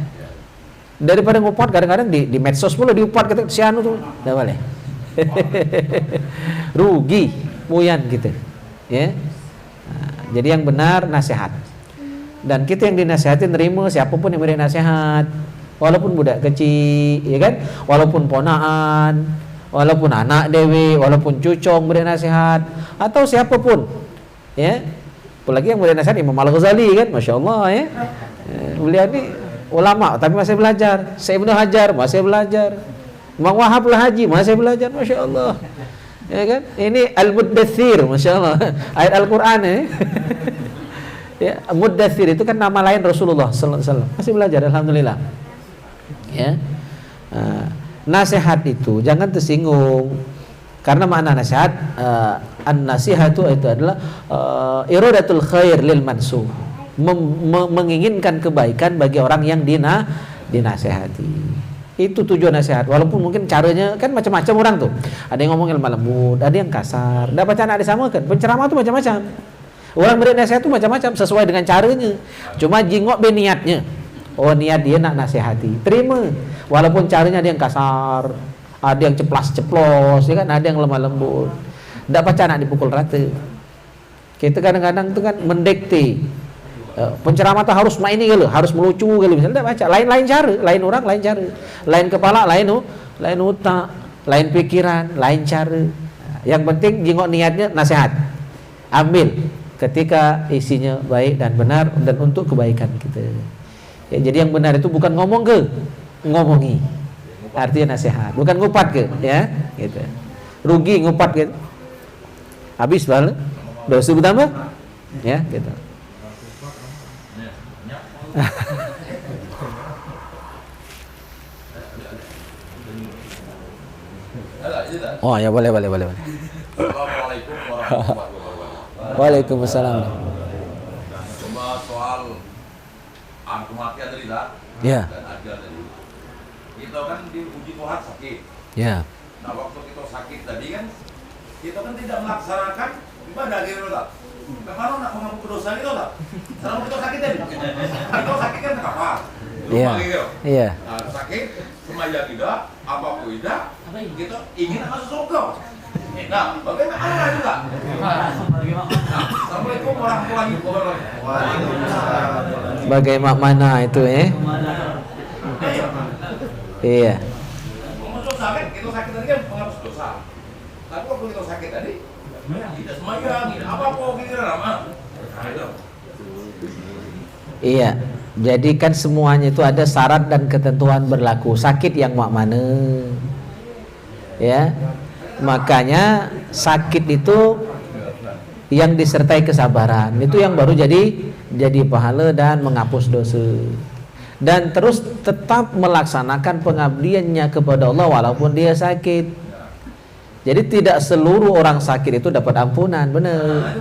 Daripada ngupat kadang-kadang di medsos pula diupat kata si anu tuh, enggak boleh. Rugi, muyan kita. Ya. Nah, jadi yang benar nasihat. Dan kita yang dinasihati nerima siapapun yang beri nasihat, walaupun budak kecil, ya kan, walaupun ponaan, walaupun anak dewi, walaupun cucong beri nasihat, atau siapapun, ya. Apalagi yang beri nasihat Imam Al-Ghazali kan, masya Allah ya. Beliau ini ulama tapi masih belajar. Syekh Ibnu Hajar masih belajar. Imam Wahab Haji masih belajar, masya Allah. Ya kan, ini Al-Muddathir, masya Allah, ayat Al-Quran ya. Ya, Muddathir itu kan nama lain Rasulullah sallallahu alaihi wasallam. Masih belajar, alhamdulillah. Ya. Nasihat itu jangan tersinggung. Karena makna nasihat, an-nasihatu itu adalah iradatul khair lil mansuh. Menginginkan kebaikan bagi orang yang dinasihati. Itu tujuan nasihat. Walaupun mungkin caranya kan macam-macam orang tuh. Ada yang ngomong lemah lembut, ada yang kasar. Dapat anak disamakan. Penceramah itu macam-macam. Orang beri nasihat itu macam-macam sesuai dengan caranya. Cuma jingok be niatnya. Oh, niat dia nak nasihati. Terima. Walaupun caranya ada yang kasar, ada yang ceplas-ceplos, ya kan, ada yang lemah lembut. Tidak baca nak dipukul rata. Kita kadang-kadang itu kan mendikte. Penceramah tuh harus main ini gitu, harus melucu gitu, misalnya tidak baca. Lain cara, lain orang lain cara, lain kepala, lain otak, lain pikiran, lain cara. Yang penting jengok niatnya nasihat, ambil ketika isinya baik dan benar dan untuk kebaikan kita. Ya, jadi yang benar itu bukan ngomong ke, ngomongi, artinya nasihat, bukan ngupat ke, ya, gitu. Rugi ngupat gitu, habis bal, dosa bertambah, ya, gitu. Oh ya, boleh. Assalamualaikum warahmatullahi wabarakatuh. Waalaikumsalam. Coba soal kematian tadi lah. Ya. Dan ajal tadi. Kita kan diuji Tuhan sakit. Ya. Nah waktu kita sakit tadi kan, kita kan tidak melaksanakan ibadah gitu lah. Kemana nak mengaku dosa gitu lah. Selama kita sakit tadi. Kita sakit kan kapal. Iya. Iya. Nah, sakit, semaya tidak, apapun tidak, kita ingin masuk surga. Nah, bagaimana juga? Assalamualaikum warahmatullahi wabarakatuh. Bagaimana itu Iya. Dosa kan, kita sakit tadi kan menghapus dosa. Tapi waktu kita sakit tadi, tidak semayang, tidak apa-apa, kita lama. Nah, itu. Iya. Jadi kan semuanya itu ada syarat dan ketentuan berlaku. Sakit yang mana? Ya. Makanya sakit itu yang disertai kesabaran. Itu yang baru jadi pahala dan menghapus dosa. Dan terus tetap melaksanakan pengabdiannya kepada Allah walaupun dia sakit. Jadi tidak seluruh orang sakit itu dapat ampunan, benar.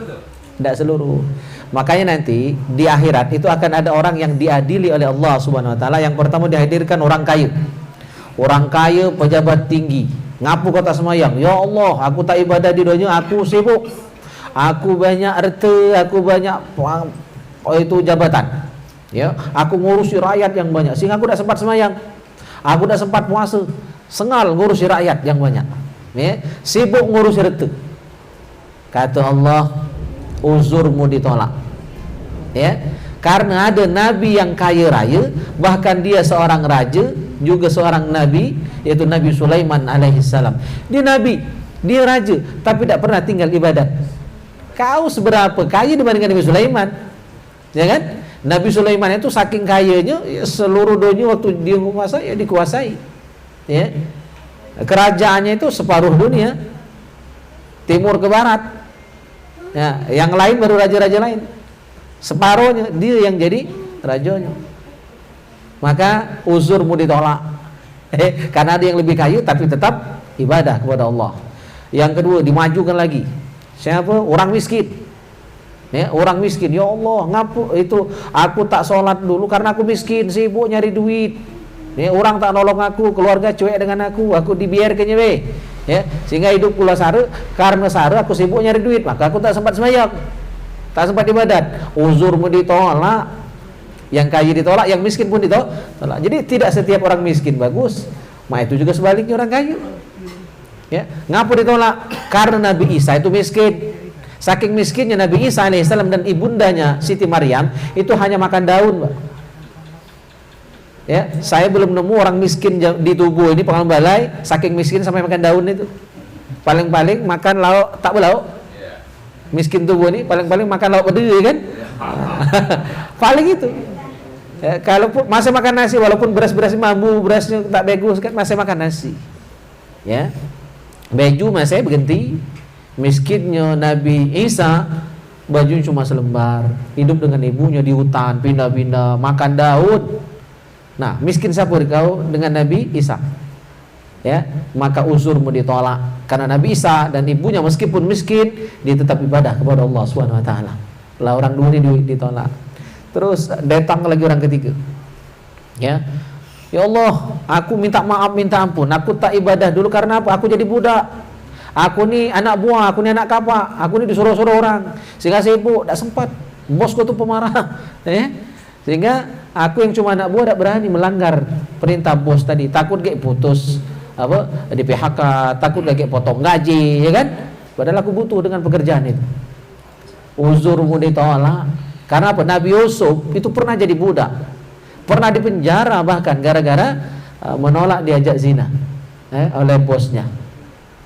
Tidak seluruh. Makanya nanti di akhirat itu akan ada orang yang diadili oleh Allah Subhanahu wa taala. Yang pertama dihadirkan orang kaya. Orang kaya, pejabat tinggi, ngapu kota semayang. Ya Allah, aku tak ibadah di dunia, aku sibuk. Aku banyak harta, aku banyak itu jabatan. Ya, aku ngurusi rakyat yang banyak sehingga aku tidak sempat semayang. Aku tidak sempat puasa. Sengal ngurusi rakyat yang banyak. Ya, sibuk ngurusi harta. Kata Allah, uzurmu ditolak. Ya, karena ada nabi yang kaya raya, bahkan dia seorang raja, juga seorang nabi, yaitu Nabi Sulaiman alaihissalam. Dia nabi, dia raja, tapi tidak pernah tinggal ibadat. Kau seberapa kaya dibandingkan Nabi Sulaiman? Ya kan? Nabi Sulaiman itu saking kayanya, ya seluruh dunia waktu dia menguasai, ya dikuasai. Ya, kerajaannya itu separuh dunia, timur ke barat. Ya, yang lain baru raja-raja lain. Separuhnya dia yang jadi rajanya. Maka uzurmu ditolak. Karena ada yang lebih kaya tapi tetap ibadah kepada Allah. Yang kedua dimajukan lagi. Siapa? Orang miskin. Ya, orang miskin. Ya Allah, ngapu itu aku tak sholat dulu karena aku miskin, sibuk nyari duit. Ya, orang tak nolong aku, keluarga cuek dengan aku dibiarkannya be. Ya, sehingga hidup pula sare, karena sare aku sibuk nyari duit, maka aku tak sempat sembahyang, tak sempat ibadat. Uzurmu ditolak. Yang kaya ditolak, yang miskin pun ditolak. Jadi tidak setiap orang miskin bagus, itu juga sebaliknya orang kaya. Ya, ngapa ditolak? Karena Nabi Isa itu miskin. Saking miskinnya Nabi Isa alaihissalam dan ibundanya Siti Maryam itu hanya makan daun, Mbak. Ya, saya belum nemu orang miskin di tubuh ini pengalaman balai saking miskin sampai makan daun itu. Paling-paling makan lauk tak belauk. Miskin tubuh ini paling-paling makan lauk pedih kan? Paling itu. Ya, kalau masih makan nasi walaupun beras-berasnya mambu, berasnya tak bagus kan masih makan nasi. Ya. Baju masih berganti. Miskinnya Nabi Isa baju cuma selembar, hidup dengan ibunya di hutan, pindah-pindah, makan daun. Nah, miskin siapa kau dengan Nabi Isa? Ya, maka uzurmu ditolak karena Nabi Isa dan ibunya meskipun miskin dia tetap ibadah kepada Allah Subhanahu wa taala. Lah orang dua ini ditolak. Terus datang lagi orang ketiga. Ya. Ya Allah, aku minta maaf, minta ampun. Aku tak ibadah dulu karena apa? Aku jadi budak. Aku ni anak buah, aku ni anak kapak. Aku ni disuruh-suruh orang. Sehingga sibuk, tak sempat. Bosku tu pemarah. Sehingga aku yang cuma anak buah tak berani melanggar perintah bos tadi. Takut kayak putus di PHK, takut kayak potong gaji, ya kan? Padahal aku butuh dengan pekerjaan itu. Uzurmu ditolak. Karena apa? Nabi Yusuf itu pernah jadi budak, pernah dipenjara bahkan gara-gara menolak diajak zina oleh bosnya.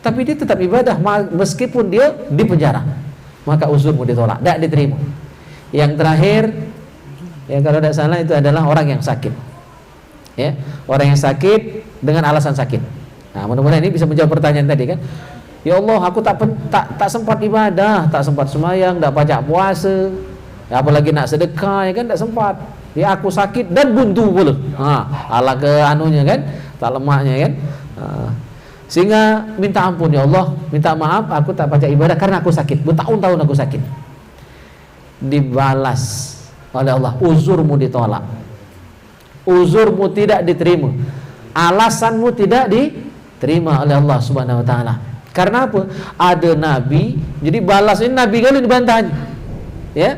Tapi dia tetap ibadah meskipun dia dipenjara. Maka uzurmu ditolak, tidak diterima. Yang terakhir, ya kalau tidak salah itu adalah orang yang sakit. Ya, orang yang sakit dengan alasan sakit. Nah, mudah-mudahan ini bisa menjawab pertanyaan tadi kan. Ya Allah, aku tak sempat ibadah, tak sempat semayang, tak baca puasa, ya, apalagi nak sedekah, ya kan, tak sempat. Ya aku sakit dan buntu pula. Ala ke anunya kan, tak lemaknya kan. Sehingga minta ampun, ya Allah, minta maaf, aku tak baca ibadah karena aku sakit, bertahun-tahun aku sakit. Dibalas oleh Allah, uzurmu ditolak, uzurmu tidak diterima, alasanmu tidak diterima oleh Allah Subhanahu wa taala. Karena apa? Ada nabi, jadi balas ini nabi kalau dibantah. Ya.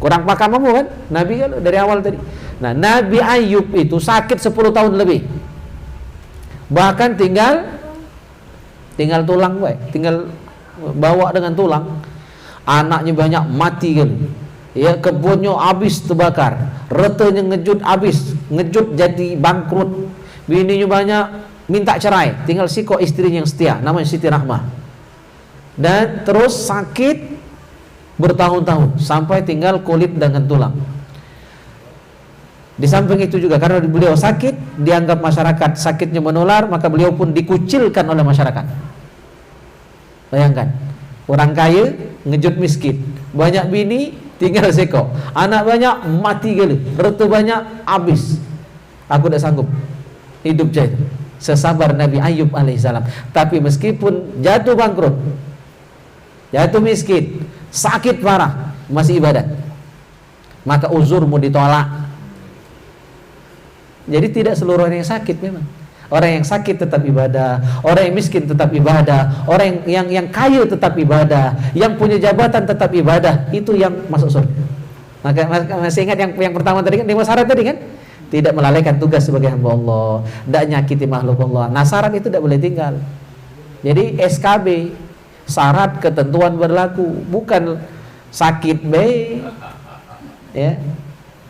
Kurang paham kamu kan? Nabi kalau dari awal tadi. Nah, Nabi Ayub itu sakit 10 tahun lebih. Bahkan tinggal tulang, tinggal bawa dengan tulang. Anaknya banyak mati kan. Ya, kebunnya habis terbakar. Retenya ngejut habis, ngejut jadi bangkrut. Bininya banyak minta cerai, tinggal siko istrinya yang setia, namanya Siti Rahmah. Dan terus sakit bertahun-tahun sampai tinggal kulit dengan tulang. Di samping itu juga karena beliau sakit, dianggap masyarakat sakitnya menular, maka beliau pun dikucilkan oleh masyarakat. Bayangkan, orang kaya ngejut miskin, banyak bini tinggal seko, anak banyak mati geli, retu banyak habis. Aku tidak sanggup hidup jadi sesabar Nabi Ayub alaihissalam. Tapi meskipun jatuh bangkrut, jatuh miskin, sakit parah, masih ibadah, maka uzurmu ditolak. Jadi tidak seluruh orang yang sakit memang. Orang yang sakit tetap ibadah, orang yang miskin tetap ibadah, orang yang kaya tetap ibadah, yang punya jabatan tetap ibadah, itu yang masuk surga. Maka masih ingat yang pertama tadi kan, 5 syarat tadi kan? Tidak melalaikan tugas sebagai hamba Allah, tidak nyakiti makhluk Allah. Nah, syarat itu tidak boleh tinggal. Jadi SKB, syarat ketentuan berlaku, bukan sakit ya.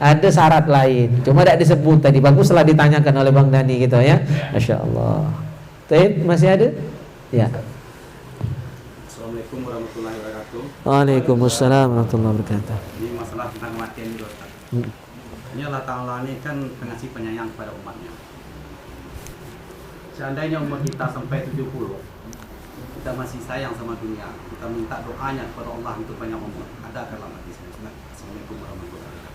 Ada syarat lain, cuma tidak disebut tadi. Baguslah ditanyakan oleh Bang Dani gitu ya. Masya Allah. Taib, masih ada? Ya. Assalamualaikum warahmatullahi wabarakatuh. Waalaikumsalam warahmatullahi wabarakatuh. Ini masalah tentang kematian juga, Ustaz. Ini Allah Ta'ala ini kan pengasih penyayang kepada umatnya. Seandainya umur kita sampai 70, kita masih sayang sama dunia, kita minta doanya kepada Allah untuk banyak umur. Adakanlah mati saya. Assalamualaikum warahmatullahi wabarakatuh.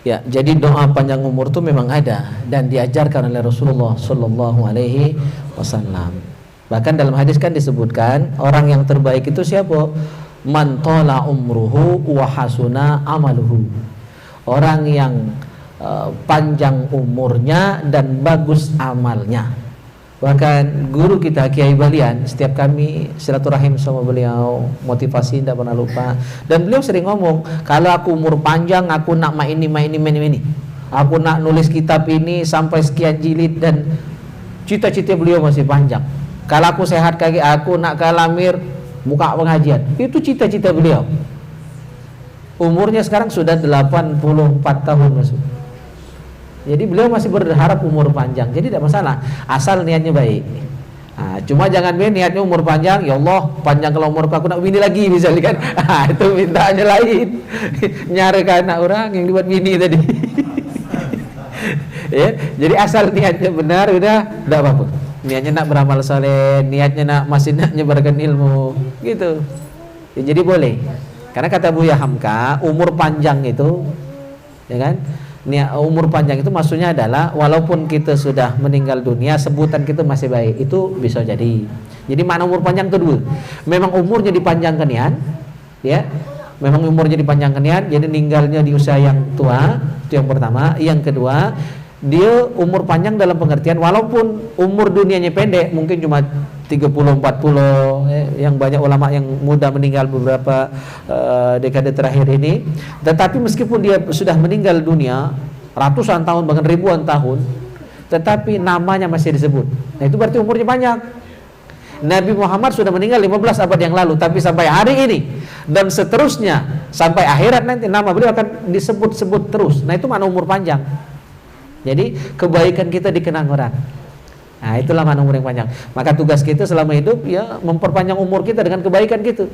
Ya, jadi doa panjang umur itu memang ada dan diajarkan oleh Rasulullah Shallallahu Alaihi Wasallam. Bahkan dalam hadis kan disebutkan orang yang terbaik itu siapa? Man tola umruhu wa hasuna amaluhu. Orang yang panjang umurnya dan bagus amalnya. Bahkan guru kita Kiai Balian, setiap kami silaturahim sama beliau, motivasi tidak pernah lupa. Dan beliau sering ngomong, kalau aku umur panjang, aku nak ini. Aku nak nulis kitab ini sampai sekian jilid, dan cita-cita beliau masih panjang. Kalau aku sehat kaki, aku nak ke Alamir buka pengajian. Itu cita-cita beliau. Umurnya sekarang sudah 84 tahun masuk. Jadi beliau masih berharap umur panjang. Jadi tidak masalah, asal niatnya baik. Nah, cuma jangan niatnya umur panjang, ya Allah panjang kalau umur aku nak bini lagi misalnya kan. Itu mintaannya lain. Nyari ke anak orang yang dibuat bini tadi. Ya, jadi asal niatnya benar, udah tidak apa-apa. Niatnya nak beramal saleh, niatnya masih nak nyebarkan ilmu, gitu. Ya, jadi boleh. Karena kata Buya Hamka, umur panjang itu, ya kan? Umur panjang itu maksudnya adalah walaupun kita sudah meninggal dunia, sebutan kita masih baik, itu bisa jadi. Jadi makna umur panjang itu dua. Memang umurnya dipanjangkan ya. Memang umurnya dipanjangkan jadi meninggalnya di usia yang tua, itu yang pertama. Yang kedua, dia umur panjang dalam pengertian walaupun umur dunianya pendek, mungkin cuma 30-40, yang banyak ulama yang muda meninggal beberapa dekade terakhir ini. Tetapi meskipun dia sudah meninggal dunia ratusan tahun bahkan ribuan tahun, tetapi namanya masih disebut. Nah, itu berarti umurnya panjang. Nabi Muhammad sudah meninggal 15 abad yang lalu, tapi sampai hari ini dan seterusnya sampai akhirat nanti nama beliau akan disebut-sebut terus. Nah, itu makna umur panjang. Jadi kebaikan kita dikenang orang. Nah, itulah makna umur yang panjang. Maka tugas kita selama hidup ya memperpanjang umur kita dengan kebaikan gitu.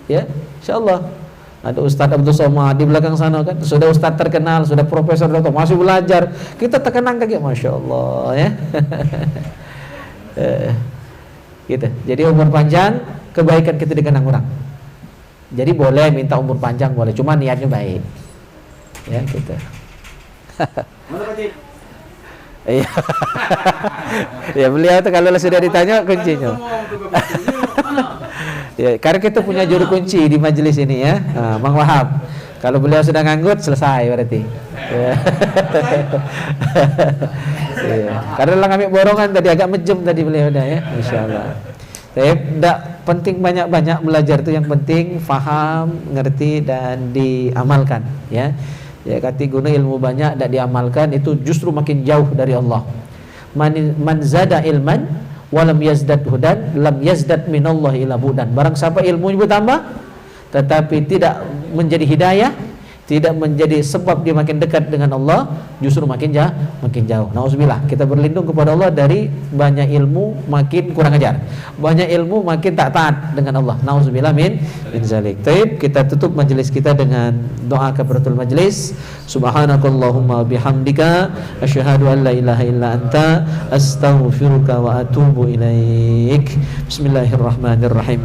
Ya, insyaallah. Ada Ustadz Abdul Somad di belakang sana kan, sudah Ustadz terkenal, sudah profesor, doktor, masih belajar. Kita terkenang kayak Masya Allah ya. Gitu. Jadi umur panjang, kebaikan kita dikenang orang. Jadi boleh minta umur panjang, boleh, cuma niatnya baik. Ya gitu. Mana Pak Cik? Iya. Ya beliau itu kalau sudah ditanya kuncinya. Ya, karena kita punya juru kunci di majelis ini ya, Bang Wahab. Kalau beliau sudah nganggut selesai berarti. Ya. Ya. Karena lah ngambil borongan tadi agak mejem tadi beliau udah ya, insyaallah. Tidak penting banyak-banyak belajar itu, yang penting faham, ngerti dan diamalkan ya. Ya kata guna ilmu banyak dan diamalkan itu justru makin jauh dari Allah. Man zada ilman walam yazdad hudan lam yazdad minallahi illa budan. Barang siapa ilmunya bertambah tetapi tidak menjadi hidayah, tidak menjadi sebab dia makin dekat dengan Allah, justru makin jauh. Nauzubillah, kita berlindung kepada Allah dari banyak ilmu makin kurang ajar, banyak ilmu makin tak taat dengan Allah. Nauzubillah min zalik. Baik, kita tutup majelis kita dengan doa kafaratul majelis. Subhanakallahumma bihamdika asyhadu an la ilaha illa anta astaghfiruka wa atubu ilaik. Bismillahirrahmanirrahim.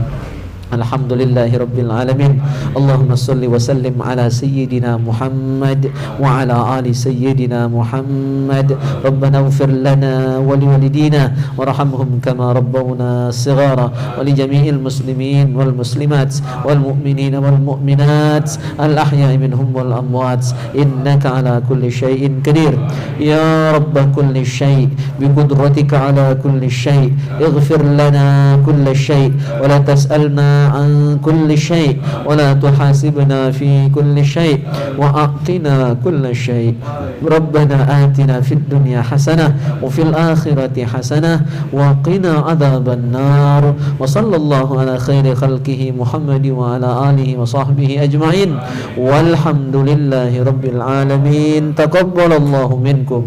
Alhamdulillahi Rabbil Alamin. Allahumma salli wa sallim ala Sayyidina Muhammad wa ala ali Sayyidina Muhammad. Rabbana ighfir lana wa liwalidina warhamhum kama rabbawna shighara wa li jami'il muslimin wal muslimat wal mu'minina wal mu'minat al ahya'i minhum wal amwat innaka ala kulli syai'in qadir ya rabb kulli syai' bi qudratika ala kulli syai' ighfir lana kulli syai' wa la tas'alna عن كل شيء ولا تحاسبنا في كل شيء وأعطنا كل شيء ربنا آتنا في الدنيا حسنة وفي الآخرة حسنة وقنا عذاب النار وصلى الله على خير خلقه محمد وعلى آله وصحبه أجمعين والحمد لله رب العالمين تقبل الله منكم.